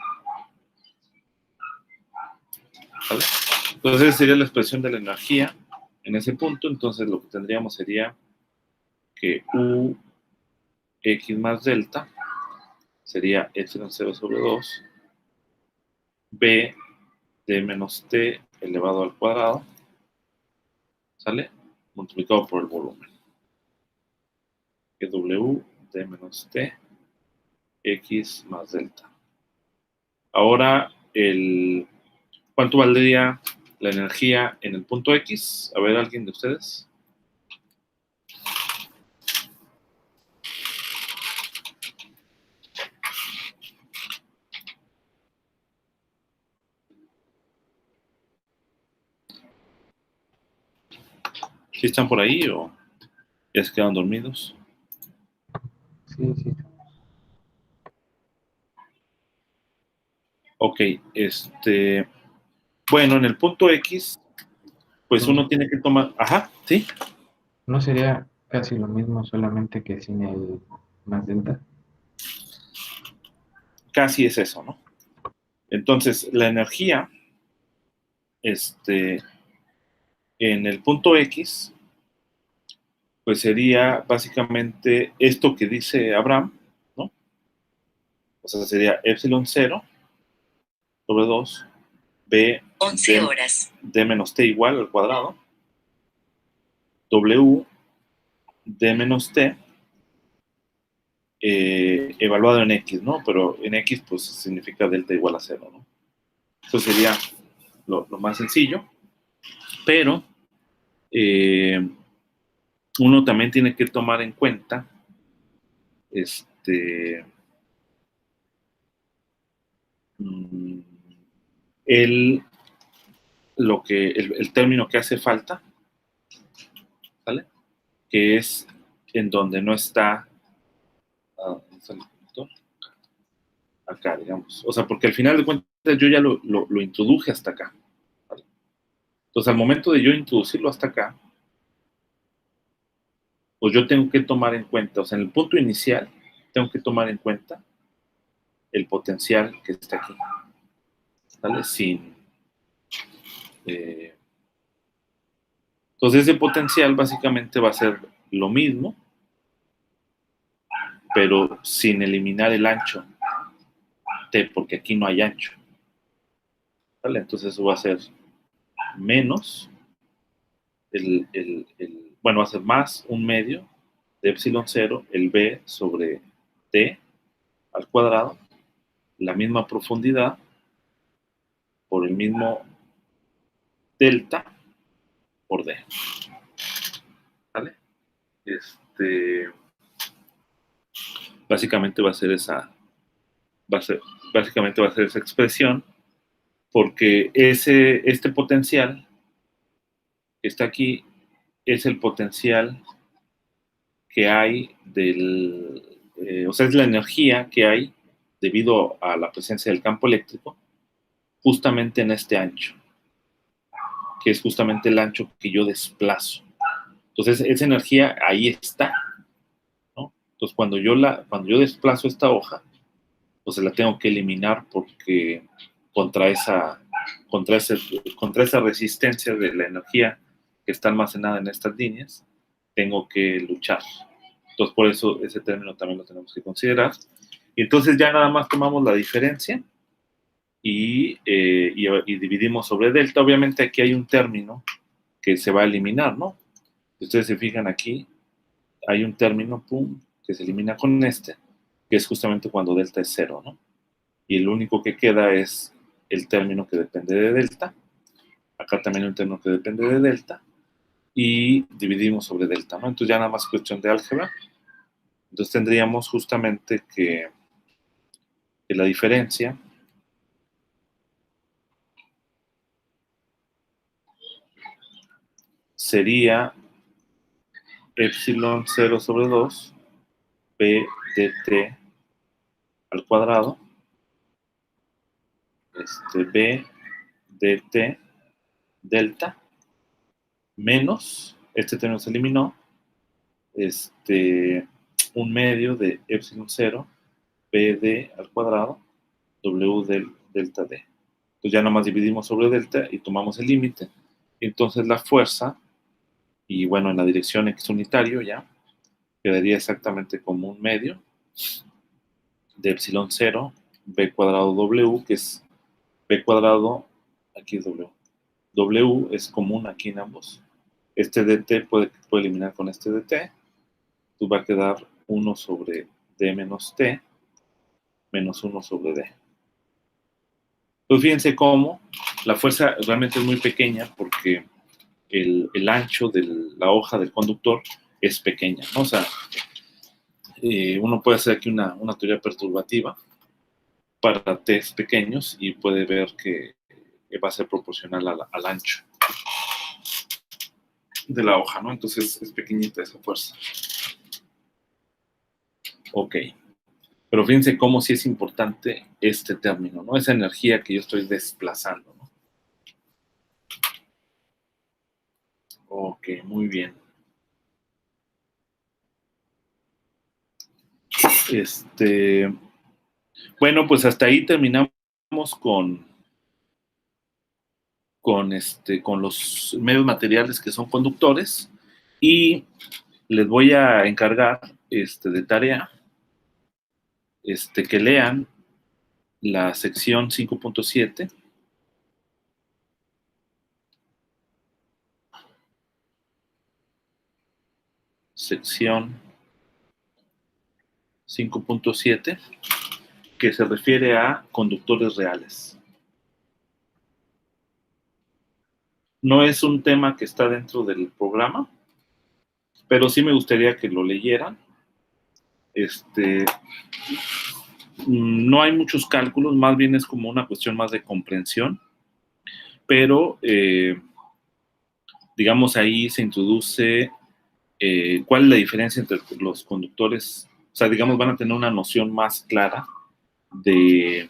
¿Vale? Entonces, esa sería la expresión de la energía en ese punto. Entonces, lo que tendríamos sería que U X más delta sería epsilon 0 sobre 2 B de menos T elevado al cuadrado, ¿sale? Multiplicado por el volumen. Que W de menos T X más delta. Ahora, ¿cuánto valdría la energía en el punto X? A ver, ¿alguien de ustedes? ¿Sí están por ahí o ya se quedan dormidos? Sí, sí. Ok, bueno, en el punto X, pues uno tiene que tomar, ajá, ¿sí? ¿No sería casi lo mismo, solamente que sin el más delta? Casi es eso, ¿no? Entonces, la energía, en el punto X, pues sería básicamente esto que dice Abraham, ¿no? O sea, sería epsilon 0 sobre 2 B 11 horas. D menos T igual al cuadrado, W D menos T evaluado en X, ¿no? Pero en X pues significa delta igual a 0, ¿no? Eso sería lo más sencillo, pero uno también tiene que tomar en cuenta mm, el, el término que hace falta, ¿vale? Que es en donde no está, acá, digamos. O sea, porque al final de cuentas yo ya lo introduje hasta acá, ¿vale? Entonces, al momento de yo introducirlo hasta acá, pues yo tengo que tomar en cuenta, o sea, en el punto inicial, tengo que tomar en cuenta el potencial que está aquí, ¿vale? Entonces, ese potencial básicamente va a ser lo mismo, pero sin eliminar el ancho T, porque aquí no hay ancho, ¿vale? Entonces, eso va a ser menos bueno, va a ser más un medio de epsilon 0, el B sobre T al cuadrado, la misma profundidad por el mismo delta por D. ¿Vale? Básicamente va a ser esa, básicamente va a ser esa expresión, porque este potencial que está aquí es el potencial que hay o sea, es la energía que hay debido a la presencia del campo eléctrico justamente en este ancho, que es justamente el ancho que yo desplazo. Entonces, esa energía ahí está, ¿no? Entonces, cuando yo desplazo esta hoja, pues la tengo que eliminar porque contra esa, contra esa resistencia de la energía que está almacenada en estas líneas, tengo que luchar. Entonces, por eso ese término también lo tenemos que considerar. Y entonces ya nada más tomamos la diferencia y dividimos sobre delta. Obviamente aquí hay un término que se va a eliminar, ¿no? Si ustedes se fijan aquí, hay un término, pum, que se elimina con que es justamente cuando delta es 0, ¿no? Y el único que queda es el término que depende de delta. Acá también hay un término que depende de delta. Y dividimos sobre delta, ¿no? Entonces ya nada más cuestión de álgebra. Entonces tendríamos justamente que la diferencia sería epsilon 0 sobre 2 b dt al cuadrado, b dt delta menos, este término se eliminó, un medio de epsilon 0 bd al cuadrado w del delta d. Entonces ya nada más dividimos sobre delta y tomamos el límite. Entonces la fuerza, y bueno, en la dirección x unitario ya, quedaría exactamente como un medio de epsilon 0, B cuadrado W, que es B cuadrado, aquí es W. W es común aquí en ambos. Este dt puede eliminar con este dt. Tú va a quedar 1 sobre d menos t menos 1 sobre d. Pues fíjense cómo la fuerza realmente es muy pequeña porque el ancho de la hoja del conductor es pequeña, ¿no? O sea, uno puede hacer aquí una teoría perturbativa para test pequeños y puede ver que va a ser proporcional al ancho de la hoja, ¿no? Entonces es pequeñita esa fuerza. Ok. Pero fíjense cómo sí es importante este término, ¿no? Esa energía que yo estoy desplazando, ¿no? Ok, muy bien. Bueno, pues hasta ahí terminamos con los medios materiales que son conductores y les voy a encargar de tarea que lean la sección 5.7. Sección 5.7, que se refiere a conductores reales. No es un tema que está dentro del programa, pero sí me gustaría que lo leyeran. No hay muchos cálculos, más bien es como una cuestión más de comprensión, pero digamos ahí se introduce cuál es la diferencia entre los conductores, o sea, digamos van a tener una noción más clara de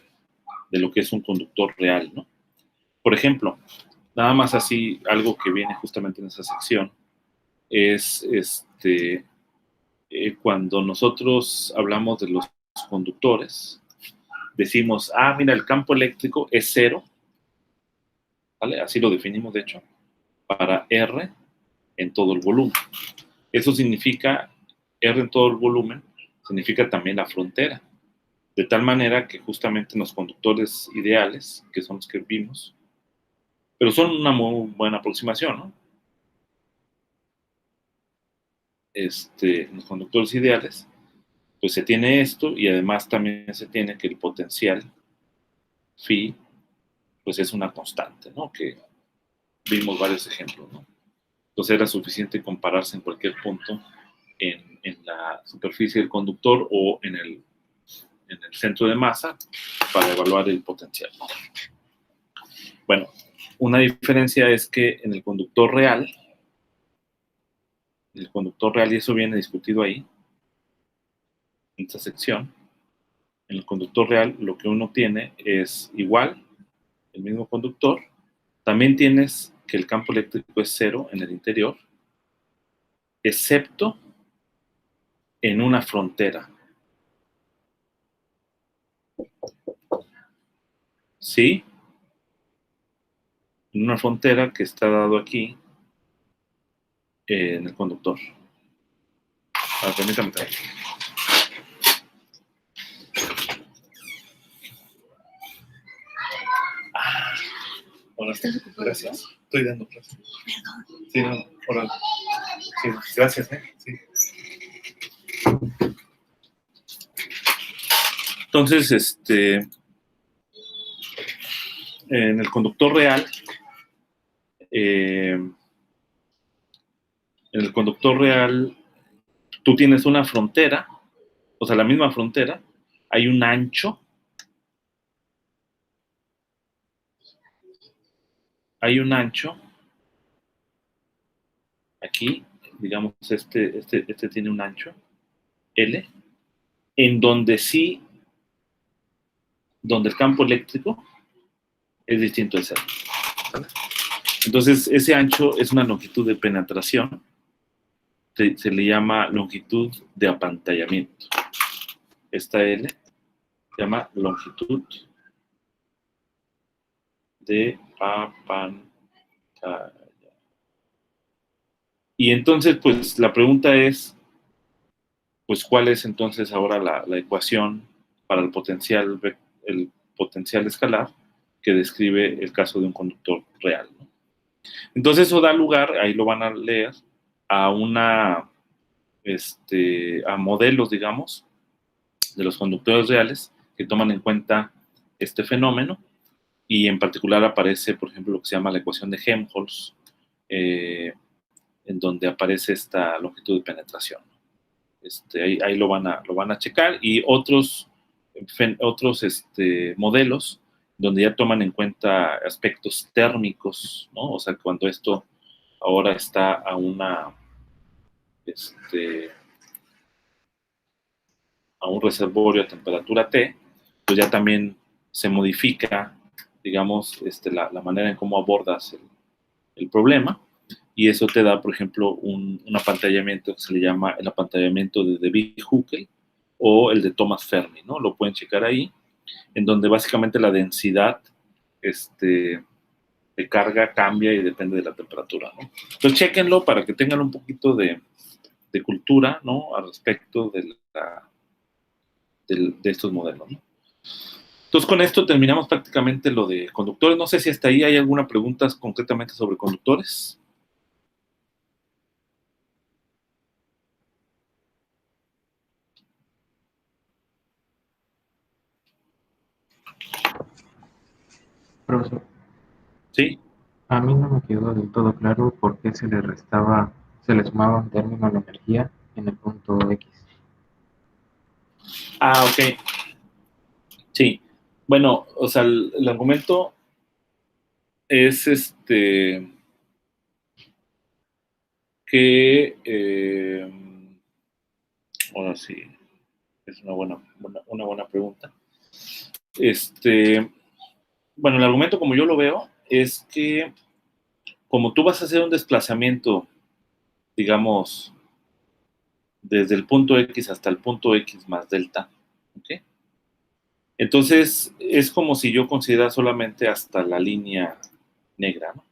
lo que es un conductor real, ¿no? Por ejemplo, nada más así, algo que viene justamente en esa sección, es cuando nosotros hablamos de los conductores, decimos, mira, el campo eléctrico es cero, ¿vale? Así lo definimos, de hecho, para R en todo el volumen. Eso significa, R en todo el volumen, significa también la frontera. De tal manera que justamente los conductores ideales, que son los que vimos, pero son una muy buena aproximación, ¿no? Los conductores ideales, pues se tiene esto y además también se tiene que el potencial phi, pues es una constante, ¿no? Que vimos varios ejemplos, ¿no? Entonces era suficiente compararse en cualquier punto en la superficie del conductor o en el centro de masa para evaluar el potencial. Bueno, una diferencia es que en el conductor real, y eso viene discutido ahí, en esta sección, en el conductor real lo que uno tiene es igual, el mismo conductor, también tienes que el campo eléctrico es cero en el interior, excepto en una frontera. ¿Sí? En una frontera que está dado aquí en el conductor. Permítame. Hola. Gracias. Estoy dando clases. Perdón. Sí, no, hola. Sí, gracias, Sí. Entonces, en el conductor real, tú tienes una frontera, o sea, la misma frontera, hay un ancho, aquí, digamos, este tiene un ancho, L, en donde donde el campo eléctrico es distinto de cero. Entonces, ese ancho es una longitud de penetración, se le llama longitud de apantallamiento. Esta L se llama longitud de apantallamiento. Y entonces, pues, la pregunta es, pues, ¿cuál es entonces ahora la ecuación para el potencial escalar que describe el caso de un conductor real, ¿no? Entonces eso da lugar, ahí lo van a leer, a a modelos, digamos, de los conductores reales que toman en cuenta este fenómeno, y en particular aparece, por ejemplo, lo que se llama la ecuación de Helmholtz, en donde aparece esta longitud de penetración. Ahí lo van a checar, y otros modelos donde ya toman en cuenta aspectos térmicos, ¿no? O sea, cuando esto ahora está a a un reservorio a temperatura T, pues ya también se modifica, digamos, la manera en cómo abordas el problema, y eso te da, por ejemplo, un apantallamiento que se le llama el apantallamiento de De Broglie o el de Thomas Fermi, ¿no? Lo pueden checar ahí, en donde básicamente la densidad de carga cambia y depende de la temperatura, ¿no? Entonces, chéquenlo para que tengan un poquito de cultura, ¿no? Al respecto de estos modelos, ¿no? Entonces, con esto terminamos prácticamente lo de conductores. No sé si hasta ahí hay alguna pregunta concretamente sobre conductores. Profesor, ¿Sí? a mí no me quedó del todo claro por qué se le sumaba un término a la energía en el punto X. Ah, ok. Sí. Bueno, o sea, el argumento es que ahora sí, es una buena pregunta. Bueno, el argumento, como yo lo veo, es que como tú vas a hacer un desplazamiento, digamos, desde el punto X hasta el punto X más delta, ¿ok? Entonces, es como si yo considerara solamente hasta la línea negra, ¿no?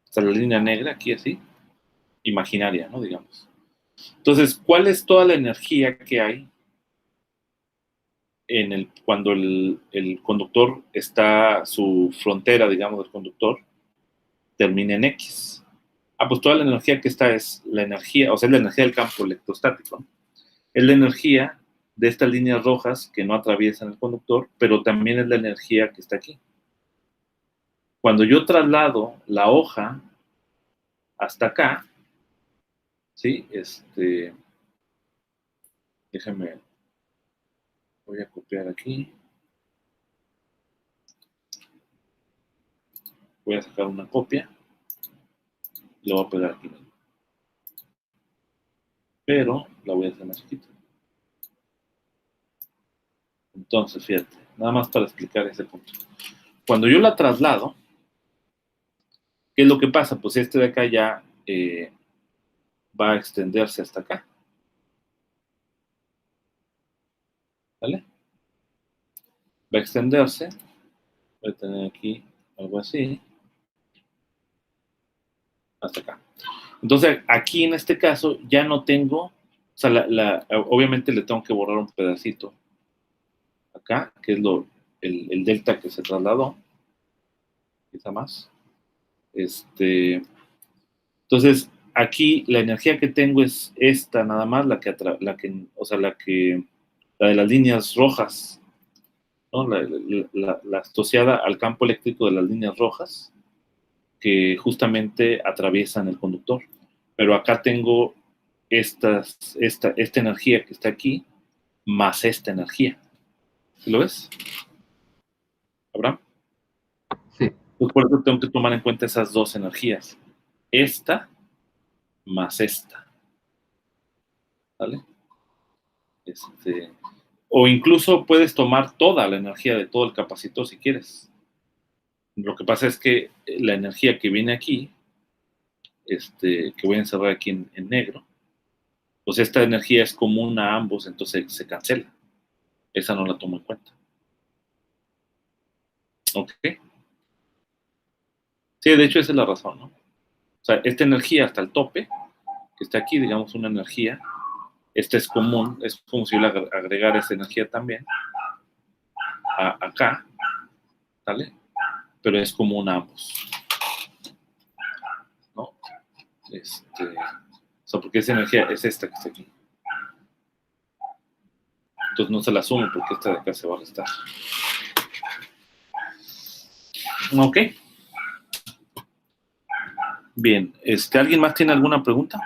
Hasta la línea negra, aquí así, imaginaria, ¿no? Digamos. Entonces, ¿cuál es toda la energía que hay cuando el conductor está, su frontera, digamos, del conductor, termina en X? Ah, pues toda la energía que está es la energía, o sea, es la energía del campo electrostático, ¿no? Es la energía de estas líneas rojas que no atraviesan el conductor, pero también es la energía que está aquí. Cuando yo traslado la hoja hasta acá, ¿sí? Déjame, voy a copiar aquí, voy a sacar una copia, y lo voy a pegar aquí mismo. Pero la voy a hacer más chiquita. Entonces, fíjate, nada más para explicar ese punto. Cuando yo la traslado, ¿qué es lo que pasa? Pues de acá ya va a extenderse hasta acá. ¿Vale? Va a extenderse. Voy a tener aquí algo así. Hasta acá. Entonces, aquí en este caso ya no tengo, o sea, obviamente le tengo que borrar un pedacito acá, que es el delta que se trasladó, quizá más. Entonces, aquí la energía que tengo es esta nada más, o sea, la de las líneas rojas, ¿no? La asociada al campo eléctrico de las líneas rojas, que justamente atraviesan el conductor. Pero acá tengo esta energía que está aquí, más esta energía. ¿Sí lo ves, Abraham? Sí, Pues por eso tengo que tomar en cuenta esas dos energías. Esta más esta. ¿Vale? O incluso puedes tomar toda la energía de todo el capacitor si quieres. Lo que pasa es que la energía que viene aquí, que voy a encerrar aquí en negro, pues esta energía es común a ambos, entonces se cancela. Esa no la tomo en cuenta. ¿Ok? Sí, de hecho esa es la razón, ¿no? O sea, esta energía hasta el tope, que está aquí, digamos una energía, Este es común, es posible agregar esta energía también acá, ¿vale? Pero es común a ambos, ¿no? O sea, porque esa energía es esta que está aquí. Entonces no se la sumo porque esta de acá se va a restar. Ok. Bien, ¿alguien más tiene alguna pregunta?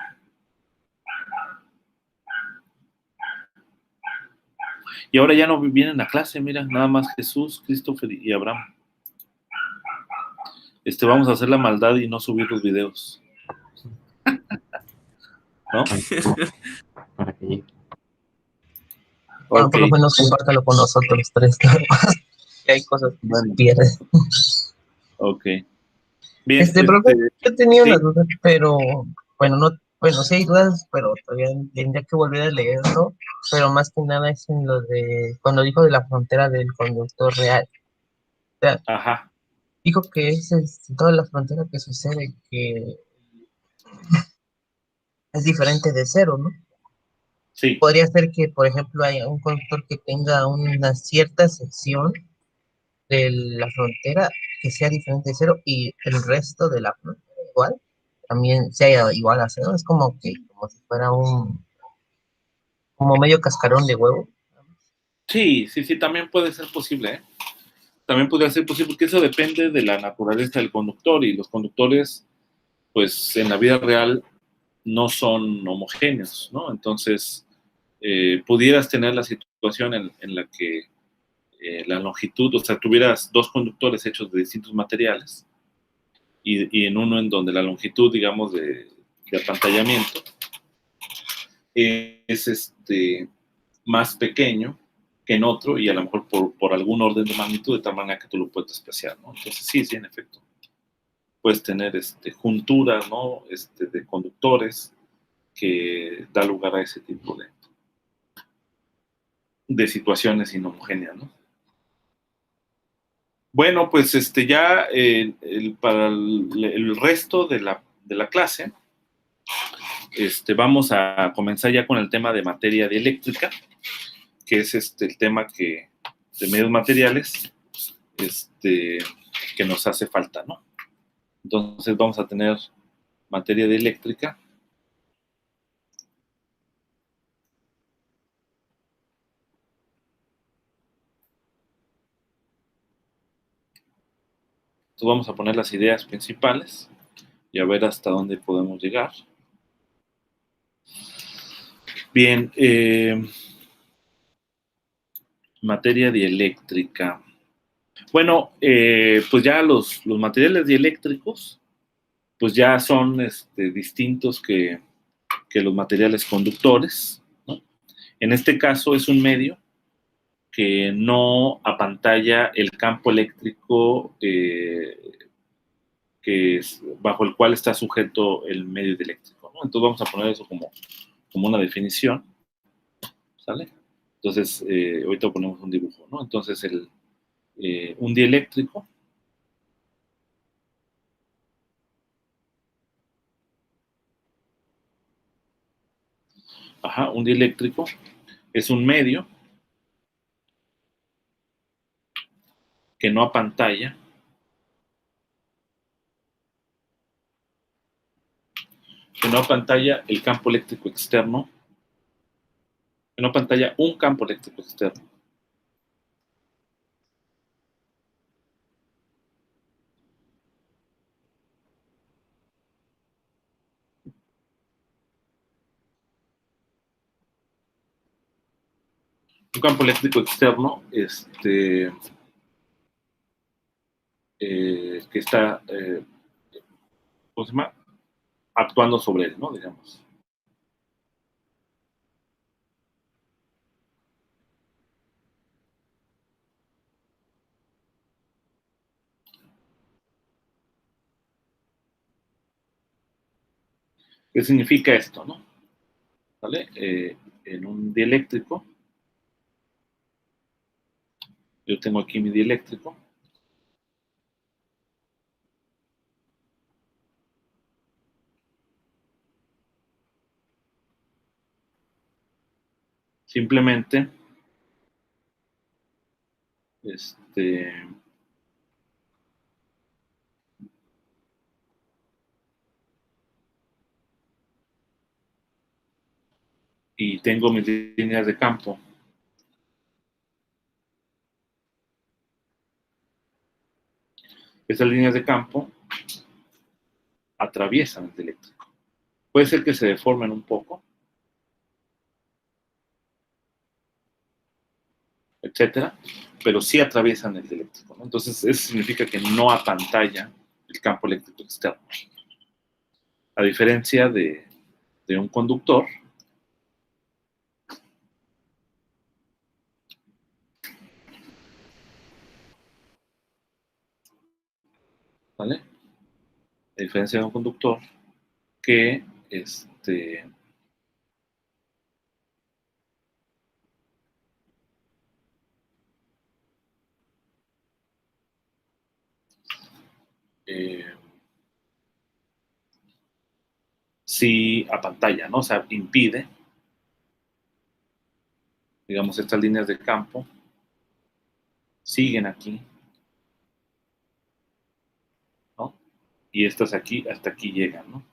Y ahora ya no vienen a clase, mira, nada más Jesús, Christopher y Abraham. Vamos a hacer la maldad y no subir los videos. ¿No? Para que llegue. Bueno, por lo menos compártalo con nosotros tres. Que hay cosas que se pierden. Ok. Bien, Profe, yo tenía sí. una duda, pero bueno, sí hay dudas, pero todavía tendría que volver a leerlo, pero más que nada es en lo de cuando dijo de la frontera del conductor real. O sea, Ajá. dijo que es toda la frontera que sucede, que es diferente de cero, ¿no? Sí. Podría ser que, por ejemplo, haya un conductor que tenga una cierta sección de la frontera que sea diferente de cero y el resto de la frontera igual, también sea igual a cero. Es como que, como si fuera como medio cascarón de huevo. Sí, también puede ser posible, ¿eh? También podría ser posible, porque eso depende de la naturaleza del conductor, y los conductores, pues en la vida real no son homogéneos, ¿no? Entonces, pudieras tener la situación en la que la longitud, o sea, tuvieras dos conductores hechos de distintos materiales, y en uno en donde la longitud, digamos, de apantallamiento es más pequeño que en otro, y a lo mejor por algún orden de magnitud, de tal manera que tú lo puedes despreciar, ¿no? Entonces sí, en efecto, puedes tener junturas, ¿no? De conductores que da lugar a ese tipo de situaciones inhomogéneas, ¿no? Bueno, pues ya para el resto de la clase, vamos a comenzar ya con el tema de materia dieléctrica, que es el tema de medios materiales, que nos hace falta, ¿no? Entonces vamos a tener materia dieléctrica. Entonces vamos a poner las ideas principales y a ver hasta dónde podemos llegar. Bien, materia dieléctrica. Bueno, pues ya los materiales dieléctricos, pues ya son distintos que los materiales conductores, ¿no? En este caso es un medio que no apantalla el campo eléctrico bajo el cual está sujeto el medio dieléctrico, ¿no? Entonces vamos a poner eso como una definición, ¿sale? Entonces, ahorita ponemos un dibujo, ¿no? Entonces, un dieléctrico un dieléctrico es un medio que no apantalla el campo eléctrico externo, que no apantalla un campo eléctrico externo. Un campo eléctrico externo que está ¿cómo se llama? Actuando sobre él, ¿no? Digamos. ¿Qué significa esto, no? ¿Vale? En un dieléctrico, yo tengo aquí mi dieléctrico. simplemente y tengo mis líneas de campo. Esas líneas de campo atraviesan el dieléctrico. Puede ser que se deformen un poco, etcétera, pero sí atraviesan el dieléctrico, ¿no? Entonces, eso significa que no apantalla el campo eléctrico externo. A diferencia de un conductor, ¿vale? A diferencia de un conductor que sí apantalla, ¿no? O sea, impide, digamos, estas líneas de campo siguen aquí, ¿no? Y estas aquí, hasta aquí llegan, ¿no?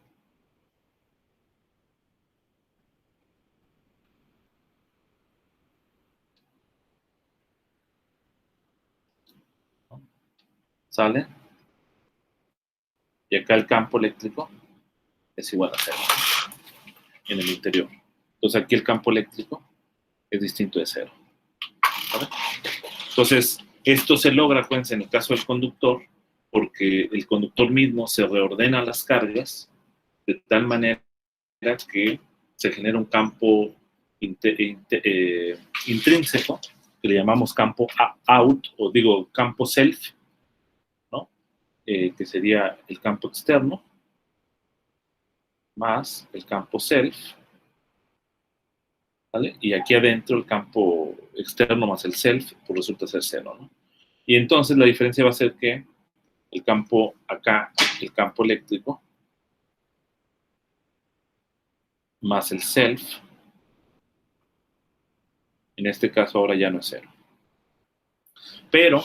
¿Sale? Y acá el campo eléctrico es igual a 0 en el interior. Entonces aquí el campo eléctrico es distinto de 0. ¿Vale? Entonces, esto se logra, acuérdense, en el caso del conductor, porque el conductor mismo se reordena las cargas de tal manera que se genera un campo intrínseco, que le llamamos campo out, o digo, campo self, ¿no? Que sería el campo externo, más el campo self, ¿vale? Y aquí adentro el campo externo más el self, pues resulta ser 0, ¿no? Y entonces la diferencia va a ser que el campo acá, el campo eléctrico, más el self, en este caso ahora ya no es 0. Pero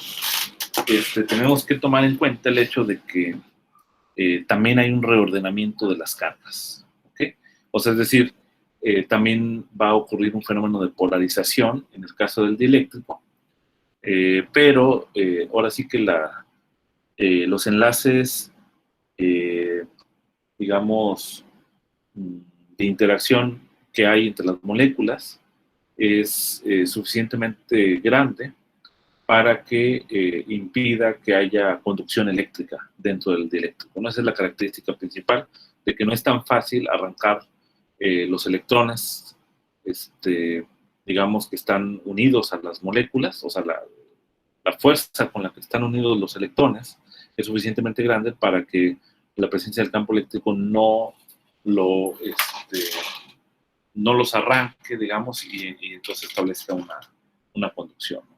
tenemos que tomar en cuenta el hecho de que también hay un reordenamiento de las cargas, ¿ok? O sea, es decir, también va a ocurrir un fenómeno de polarización en el caso del dieléctrico, pero ahora sí que los enlaces, digamos, de interacción que hay entre las moléculas es suficientemente grande para que impida que haya conducción eléctrica dentro del dieléctrico, ¿no? Esa es la característica principal, de que no es tan fácil arrancar los electrones, digamos, que están unidos a las moléculas, o sea, la fuerza con la que están unidos los electrones es suficientemente grande para que la presencia del campo eléctrico no los arranque, digamos, y entonces establezca una conducción.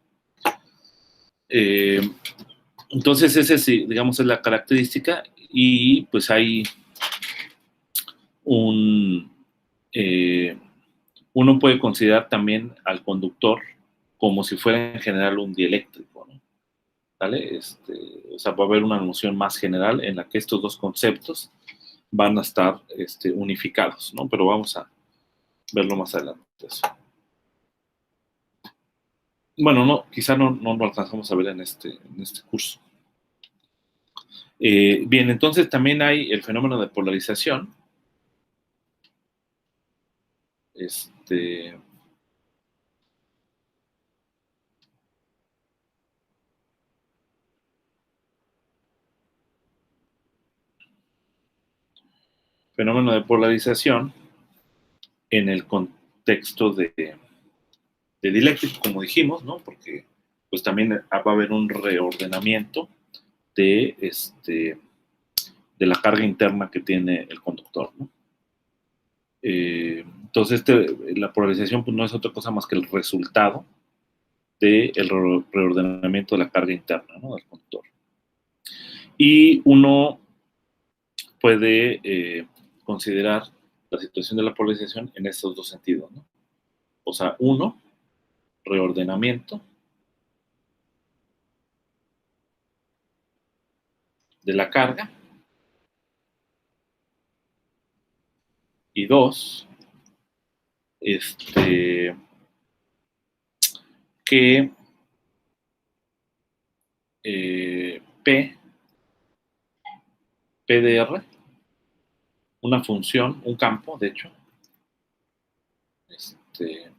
Entonces, ese sí, digamos, es la característica, y pues hay uno puede considerar también al conductor como si fuera en general un dieléctrico, ¿no? ¿Vale? O sea, va a haber una noción más general en la que estos dos conceptos van a estar unificados, ¿no? Pero vamos a verlo más adelante. Bueno, no, quizá no lo alcanzamos a ver en este curso. Bien, entonces también hay el fenómeno de polarización. Fenómeno de polarización en el contexto de dieléctrico, como dijimos, ¿no? Porque pues también va a haber un reordenamiento de la carga interna que tiene el conductor, ¿no? Entonces, la polarización pues, no es otra cosa más que el resultado del reordenamiento de la carga interna, ¿no? Del conductor. Y uno puede considerar la situación de la polarización en estos dos sentidos, ¿no? O O sea, 1, reordenamiento de la carga. Y 2, que P de R, una función, un campo, de hecho, que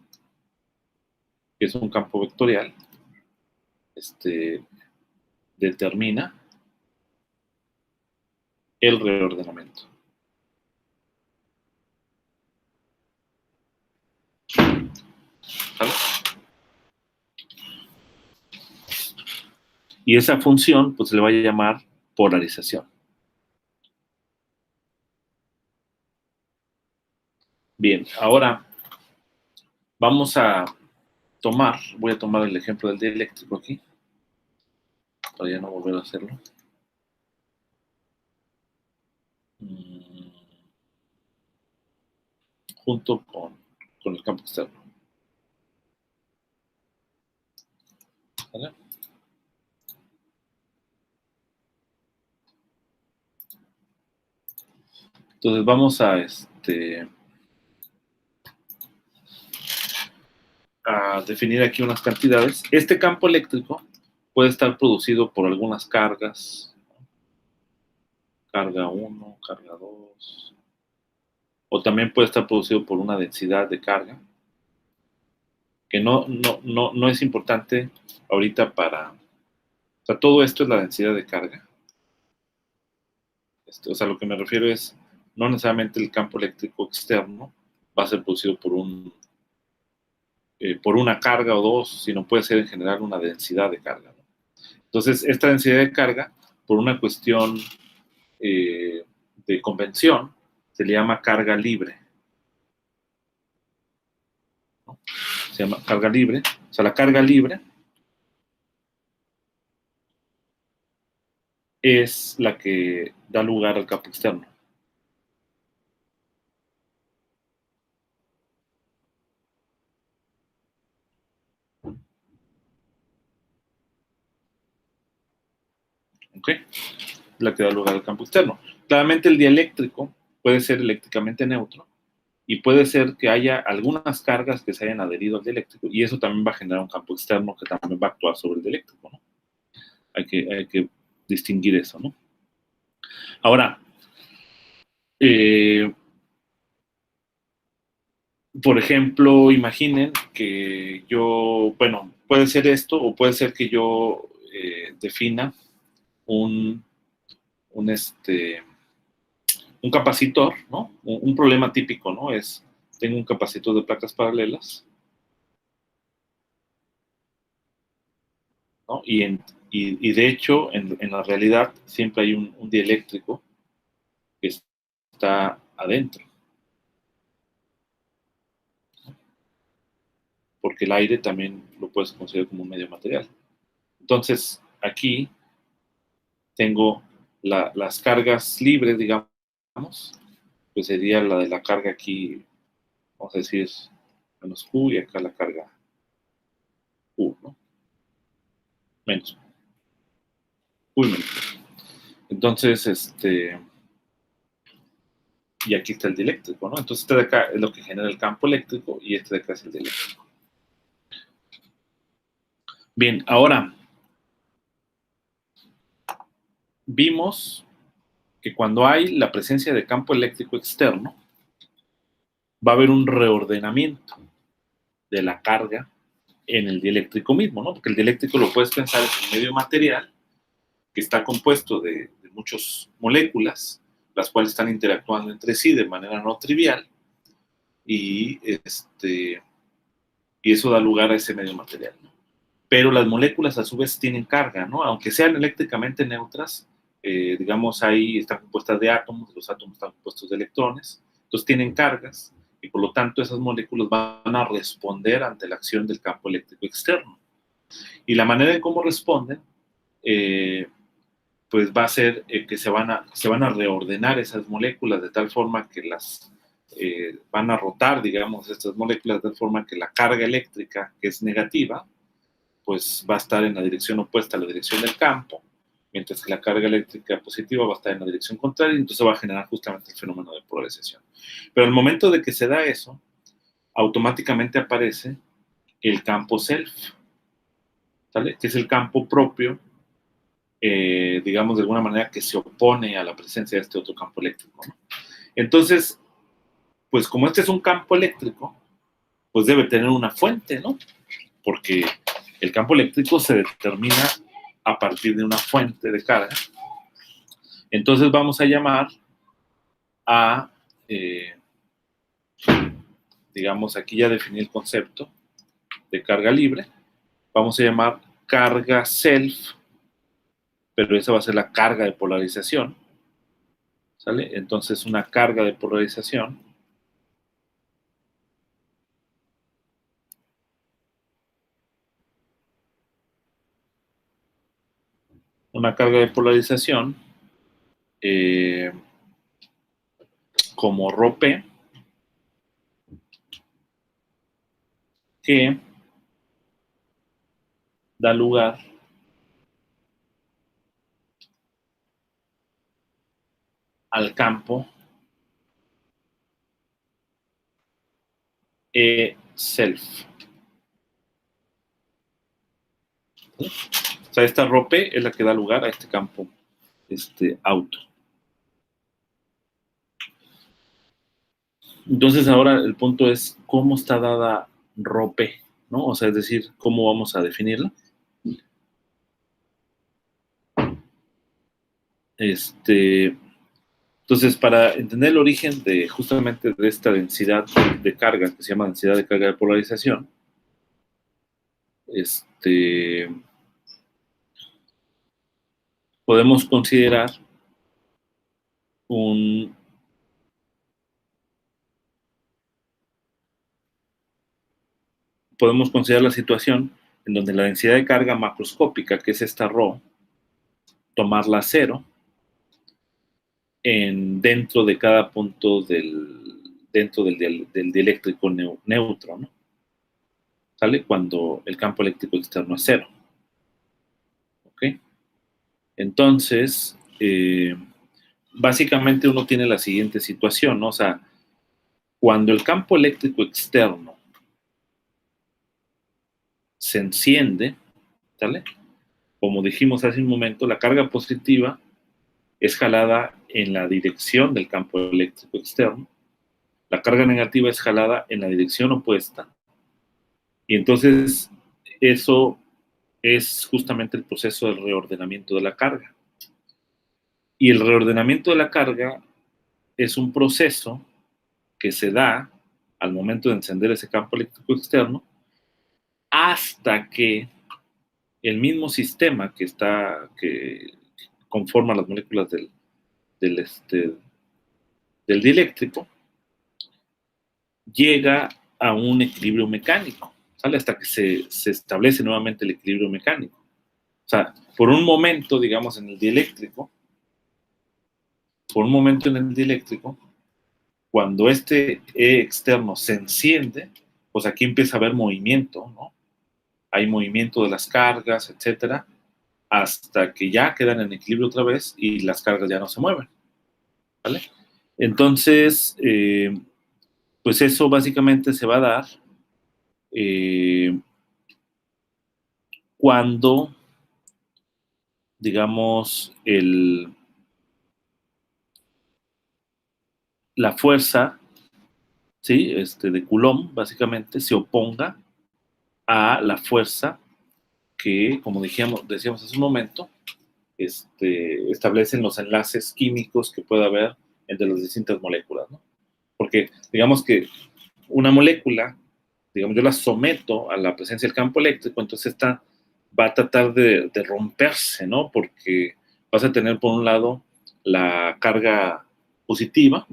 es un campo vectorial, determina el reordenamiento. ¿Vale? Y esa función, pues se le va a llamar polarización. Bien, ahora vamos a voy a tomar el ejemplo del dieléctrico aquí, para ya no volver a hacerlo. Junto con el campo externo. ¿Vale? Entonces vamos a definir aquí unas cantidades. Este campo eléctrico puede estar producido por algunas cargas, carga 1, carga 2, o también puede estar producido por una densidad de carga, que no es importante ahorita o sea, todo esto es la densidad de carga. O sea, lo que me refiero es, no necesariamente el campo eléctrico externo va a ser producido por una carga o dos, sino puede ser en general una densidad de carga, ¿no? Entonces, esta densidad de carga, por una cuestión de convención, se le llama carga libre, ¿no? Se llama carga libre. O sea, la carga libre es la que da lugar al campo externo. ¿Ok? La que da lugar al campo externo. Claramente el dieléctrico puede ser eléctricamente neutro y puede ser que haya algunas cargas que se hayan adherido al dieléctrico y eso también va a generar un campo externo que también va a actuar sobre el dieléctrico, ¿no? Hay que distinguir eso, ¿no? Ahora, por ejemplo, imaginen que bueno, puede ser esto o puede ser que yo defina un capacitor, ¿no? Un problema típico, ¿no? Tengo un capacitor de placas paralelas, ¿no? Y de hecho, en la realidad, siempre hay un dieléctrico que está adentro, porque el aire también lo puedes considerar como un medio material. Entonces, aquí tengo las cargas libres, digamos, pues sería la de la carga aquí, vamos a decir, menos Q, y acá la carga Q, ¿no? Menos Q y menos Q. Entonces, y aquí está el dieléctrico, ¿no? Entonces este de acá es lo que genera el campo eléctrico y este de acá es el dieléctrico. Bien, ahora vimos que cuando hay la presencia de campo eléctrico externo, va a haber un reordenamiento de la carga en el dieléctrico mismo, ¿no? Porque el dieléctrico lo puedes pensar en un medio material que está compuesto de muchas moléculas, las cuales están interactuando entre sí de manera no trivial, y eso da lugar a ese medio material, ¿no? Pero las moléculas a su vez tienen carga, ¿no? Aunque sean eléctricamente neutras, digamos, ahí están compuestas de átomos, los átomos están compuestos de electrones, entonces tienen cargas, y por lo tanto esas moléculas van a responder ante la acción del campo eléctrico externo. Y la manera en cómo responden, pues va a ser que se van a reordenar esas moléculas de tal forma que van a rotar, digamos, estas moléculas de forma que la carga eléctrica, que es negativa, pues va a estar en la dirección opuesta a la dirección del campo, mientras que la carga eléctrica positiva va a estar en la dirección contraria, y entonces va a generar justamente el fenómeno de polarización. Pero al momento de que se da eso, automáticamente aparece el campo self, ¿sale? Que es el campo propio, digamos, de alguna manera que se opone a la presencia de este otro campo eléctrico, ¿no? Entonces, pues como este es un campo eléctrico, pues debe tener una fuente, ¿no? Porque el campo eléctrico se determina a partir de una fuente de carga. Entonces vamos a llamar a, digamos, aquí ya definí el concepto de carga libre. Vamos a llamar carga self, pero esa va a ser la carga de polarización, ¿sale? Entonces una carga de polarización como ρP, que da lugar al campo E-self. ¿Sí? O sea, esta ρP es la que da lugar a este campo auto. Entonces ahora el punto es cómo está dada ρP, ¿no? O sea, es decir, cómo vamos a definirla. Entonces, para entender el origen de justamente de esta densidad de carga, que se llama densidad de carga de polarización, podemos considerar la situación en donde la densidad de carga macroscópica, que es esta ρ, tomarla a cero dentro de cada punto dentro del dieléctrico neutro, ¿no? ¿Sale? Cuando el campo eléctrico externo es cero. ¿Ok? Entonces, básicamente uno tiene la siguiente situación, ¿no? O sea, cuando el campo eléctrico externo se enciende, ¿sale? Como dijimos hace un momento, la carga positiva es jalada en la dirección del campo eléctrico externo, la carga negativa es jalada en la dirección opuesta, y entonces eso es justamente el proceso del reordenamiento de la carga. Y el reordenamiento de la carga es un proceso que se da al momento de encender ese campo eléctrico externo hasta que el mismo sistema que conforma las moléculas del dieléctrico llega a un equilibrio mecánico, ¿sale? Hasta que se establece nuevamente el equilibrio mecánico. O sea, por un momento, digamos, en el dieléctrico, cuando este E externo se enciende, pues aquí empieza a haber movimiento, ¿no? Hay movimiento de las cargas, etcétera, hasta que ya quedan en equilibrio otra vez y las cargas ya no se mueven, ¿vale? Entonces, pues eso básicamente se va a dar cuando, digamos, la fuerza, ¿sí? De Coulomb, básicamente, se oponga a la fuerza que, como decíamos hace un momento, establecen los enlaces químicos que puede haber entre las distintas moléculas, ¿no? Porque, digamos que una molécula, digamos, yo la someto a la presencia del campo eléctrico, entonces esta va a tratar de romperse, ¿no? Porque vas a tener, por un lado, la carga positiva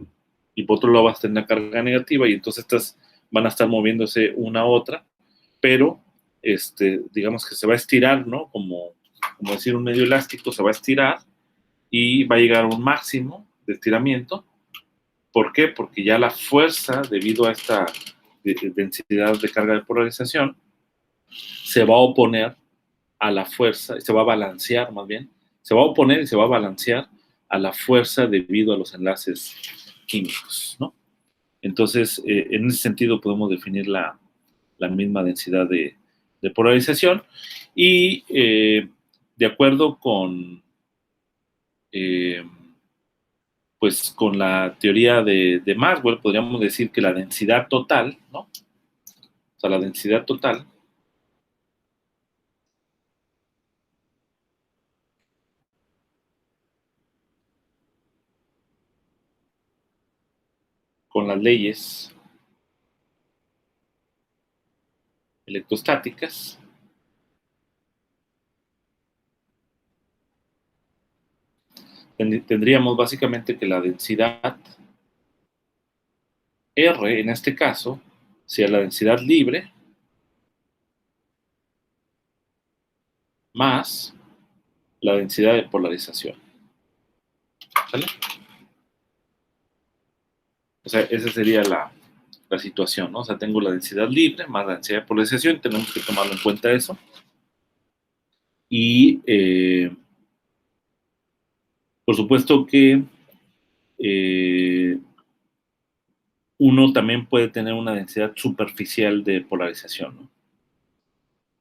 y por otro lado vas a tener la carga negativa, y entonces estas van a estar moviéndose una a otra, pero digamos que se va a estirar, ¿no? Como decir un medio elástico, se va a estirar y va a llegar a un máximo de estiramiento, ¿Por qué? Porque ya la fuerza, debido a esta densidad de carga de polarización, se va a oponer a la fuerza, se va a balancear más bien, se va a oponer y se va a balancear a la fuerza debido a los enlaces químicos, ¿no? Entonces, en ese sentido podemos definir la misma densidad de polarización y de acuerdo con, pues, con la teoría de Maxwell, podríamos decir que la densidad total, ¿no? O sea, la densidad total con las leyes electrostáticas tendríamos básicamente que la densidad R, en este caso, sea la densidad libre más la densidad de polarización. ¿Sale? O sea, esa sería la situación, ¿no? O sea, tengo la densidad libre más la densidad de polarización, tenemos que tomarlo en cuenta eso. Y, por supuesto que uno también puede tener una densidad superficial de polarización,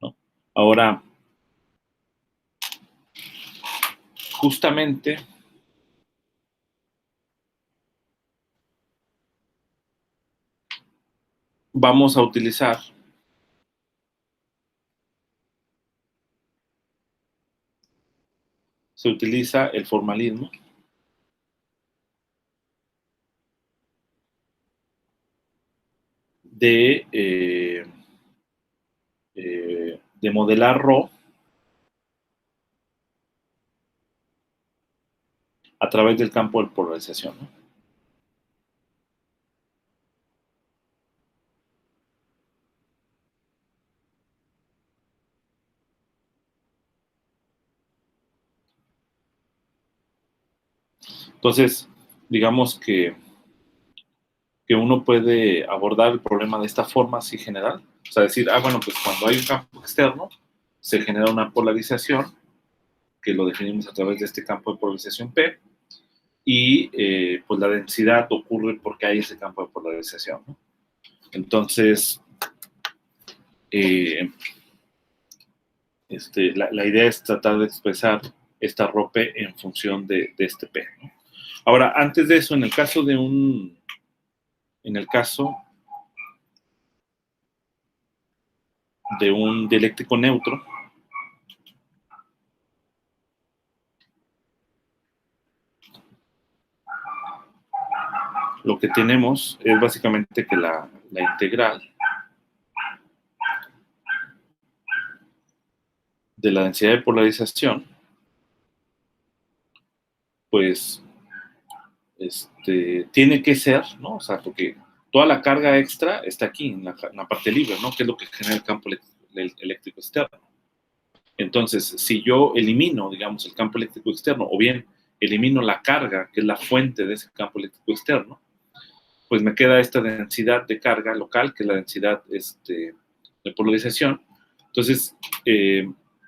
¿no? Ahora, justamente vamos a utilizar se utiliza el formalismo de modelar ρ a través del campo de polarización, ¿no? Entonces, digamos que uno puede abordar el problema de esta forma así general. O sea, decir, bueno, pues cuando hay un campo externo, se genera una polarización, que lo definimos a través de este campo de polarización P, y pues la densidad ocurre porque hay ese campo de polarización, ¿no? Entonces, la idea es tratar de expresar esta ρ P en función de este P, ¿no? Ahora, antes de eso, en el caso de un dieléctrico neutro, lo que tenemos es básicamente que la integral de la densidad de polarización, pues, tiene que ser, ¿no? O sea, porque toda la carga extra está aquí, en la parte libre, ¿no? Que es lo que genera el campo eléctrico externo. Entonces, si yo elimino, digamos, el campo eléctrico externo, o bien elimino la carga, que es la fuente de ese campo eléctrico externo, pues me queda esta densidad de carga local, que es la densidad de polarización. Entonces,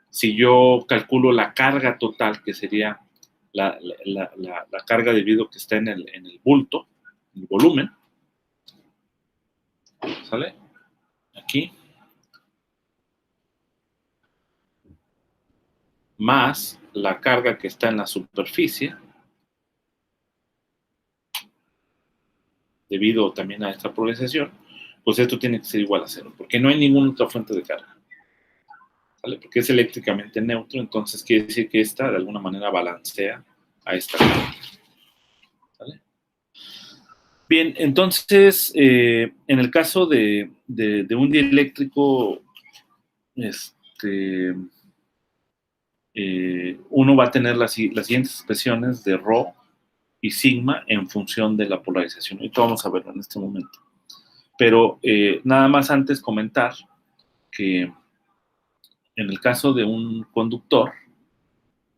si yo calculo la carga total, que sería la carga debido a que está en el bulto, en el volumen, ¿sale? Aquí, más la carga que está en la superficie, debido también a esta polarización, pues esto tiene que ser igual a cero, porque no hay ninguna otra fuente de carga, ¿vale? Porque es eléctricamente neutro, entonces quiere decir que esta de alguna manera balancea a esta carga, ¿vale? Bien, entonces, en el caso de un dieléctrico, uno va a tener las siguientes expresiones de ρ y sigma en función de la polarización. Ahorita vamos a verlo en este momento. Pero nada más antes comentar que en el caso de un conductor,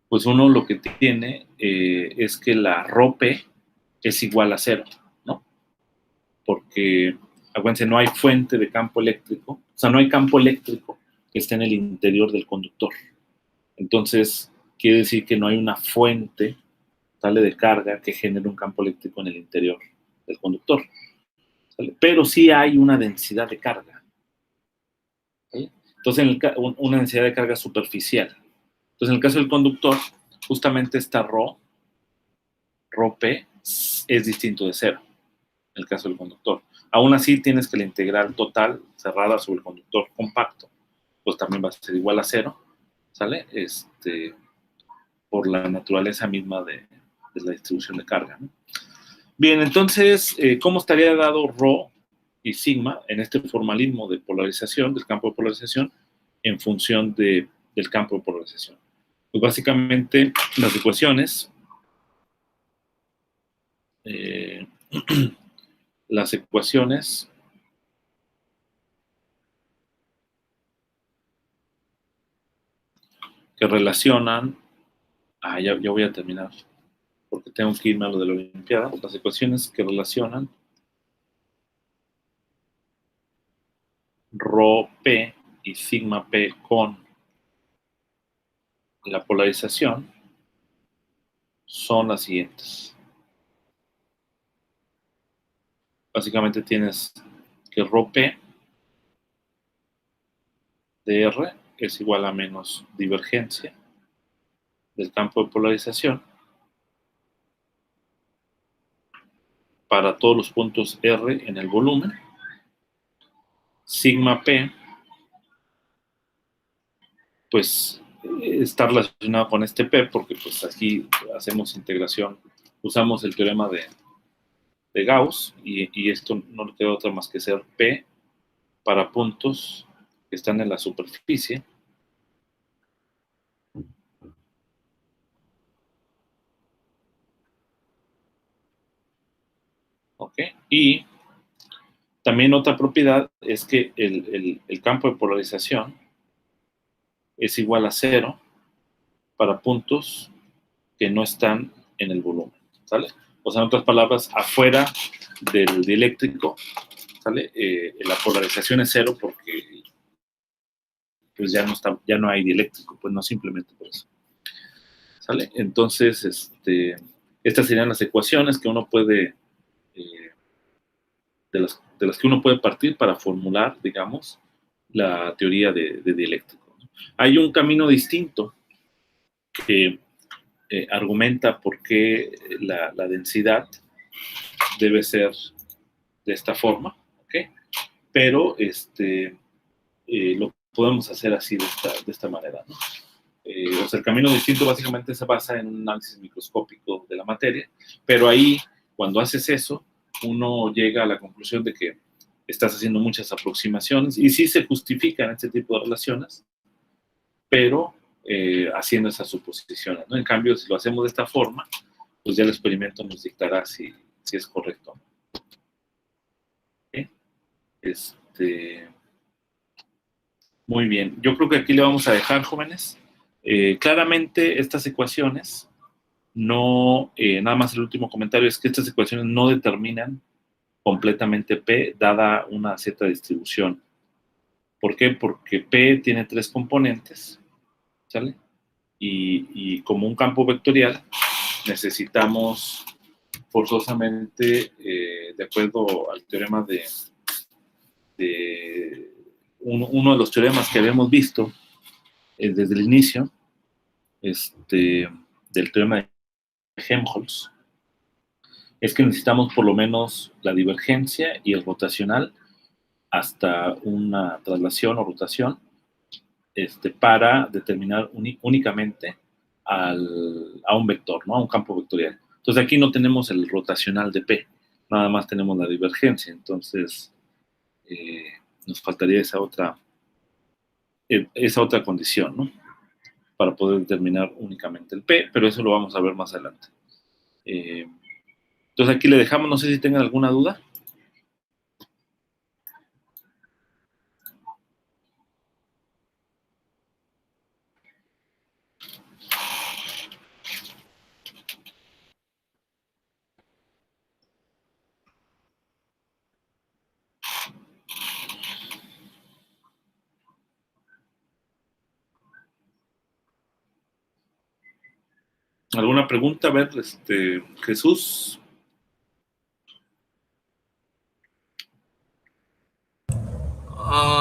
pues uno lo que tiene es que la ρ P es igual a cero, ¿no? porque, acuérdense, no hay fuente de campo eléctrico, o sea, no hay campo eléctrico que esté en el interior del conductor. Entonces, quiere decir que no hay una fuente tal de carga que genere un campo eléctrico en el interior del conductor. ¿Sale? Pero sí hay una densidad de carga. ¿Sale? Entonces, una densidad de carga superficial. Entonces, en el caso del conductor, justamente esta ρP, es distinto de cero, en el caso del conductor. Aún así, tienes que la integral total cerrada sobre el conductor compacto, pues también va a ser igual a cero, ¿sale? Por la naturaleza misma de la distribución de carga, ¿no? Bien, entonces, ¿cómo estaría dado ρ y sigma en este formalismo de polarización, del campo de polarización, en función del campo de polarización? Pues básicamente las ecuaciones, las ecuaciones que relacionan, ya voy a terminar, porque tengo que irme a lo de la Olimpiada, las ecuaciones que relacionan ρP y sigma P con la polarización son las siguientes. Básicamente tienes que ρP de R es igual a menos divergencia del campo de polarización para todos los puntos R en el volumen. Sigma P, pues está relacionado con este P porque pues aquí hacemos integración, usamos el teorema de Gauss y esto no le queda otra más que ser P para puntos que están en la superficie. ¿Ok? Y también otra propiedad es que el campo de polarización es igual a cero para puntos que no están en el volumen, ¿sale? O sea, en otras palabras, afuera del dieléctrico, ¿sale? La polarización es cero porque pues ya no hay dieléctrico, pues no simplemente por eso, ¿sale? Entonces, estas serían las ecuaciones que uno puede, de las que uno puede partir para formular, digamos, la teoría de dieléctrico. Hay un camino distinto que argumenta por qué la densidad debe ser de esta forma, ¿ok? Pero lo podemos hacer así, de esta manera, ¿no? O sea, el camino distinto básicamente se basa en un análisis microscópico de la materia, pero ahí, cuando haces eso, uno llega a la conclusión de que estás haciendo muchas aproximaciones y sí se justifican este tipo de relaciones, pero haciendo esas suposiciones, ¿no? En cambio, si lo hacemos de esta forma, pues ya el experimento nos dictará si es correcto. ¿Okay? Muy bien. Yo creo que aquí le vamos a dejar, jóvenes. Claramente, estas ecuaciones no, nada más el último comentario es que estas ecuaciones no determinan completamente P dada una cierta distribución. ¿Por qué? Porque P tiene 3 componentes, ¿sale? Y como un campo vectorial, necesitamos forzosamente, de acuerdo al teorema uno de los teoremas que habíamos visto desde el inicio, del teorema de Helmholtz, es que necesitamos por lo menos la divergencia y el rotacional hasta una traslación o rotación para determinar únicamente a un vector, ¿no? A un campo vectorial. Entonces aquí no tenemos el rotacional de P, nada más tenemos la divergencia, entonces nos faltaría esa otra condición, ¿no? Para poder determinar únicamente el P, pero eso lo vamos a ver más adelante. Entonces aquí le dejamos, no sé si tengan alguna duda. ¿Alguna pregunta? A ver, Jesús.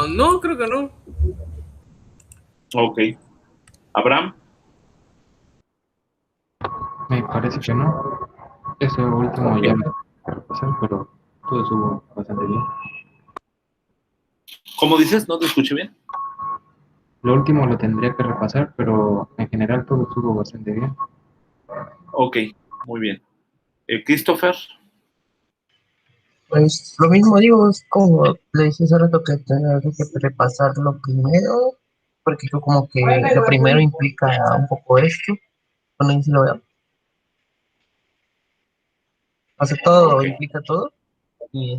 No, creo que no. Ok. Abraham. Me parece que no. Eso último Ok. ya lo tengo que repasar, pero todo estuvo bastante bien. ¿Cómo dices? ¿No te escuché bien? Lo último lo tendría que repasar, pero en general todo estuvo bastante bien. Ok, muy bien. Christopher. Pues lo mismo digo, es como le dije hace rato que tenía que repasarlo primero, porque yo como que lo primero implica un poco esto, bueno, ahí sí lo veo. O sea, todo Ok, implica todo, y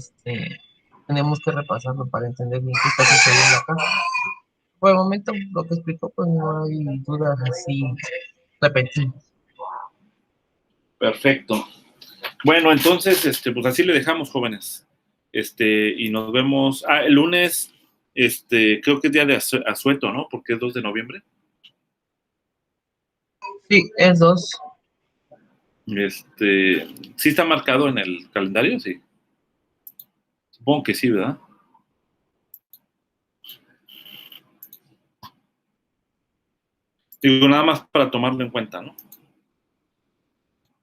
tenemos que repasarlo para entender bien qué está sucediendo acá. Por el momento, lo que explicó, pues no hay dudas así repetidas. perfecto. Bueno, entonces, pues así le dejamos, jóvenes. Y nos vemos. El lunes, creo que es día de asueto, ¿no? Porque es 2 de noviembre. Sí, es dos. ¿Sí está marcado en el calendario? Sí. Supongo que sí, ¿verdad? Digo, nada más para tomarlo en cuenta, ¿no?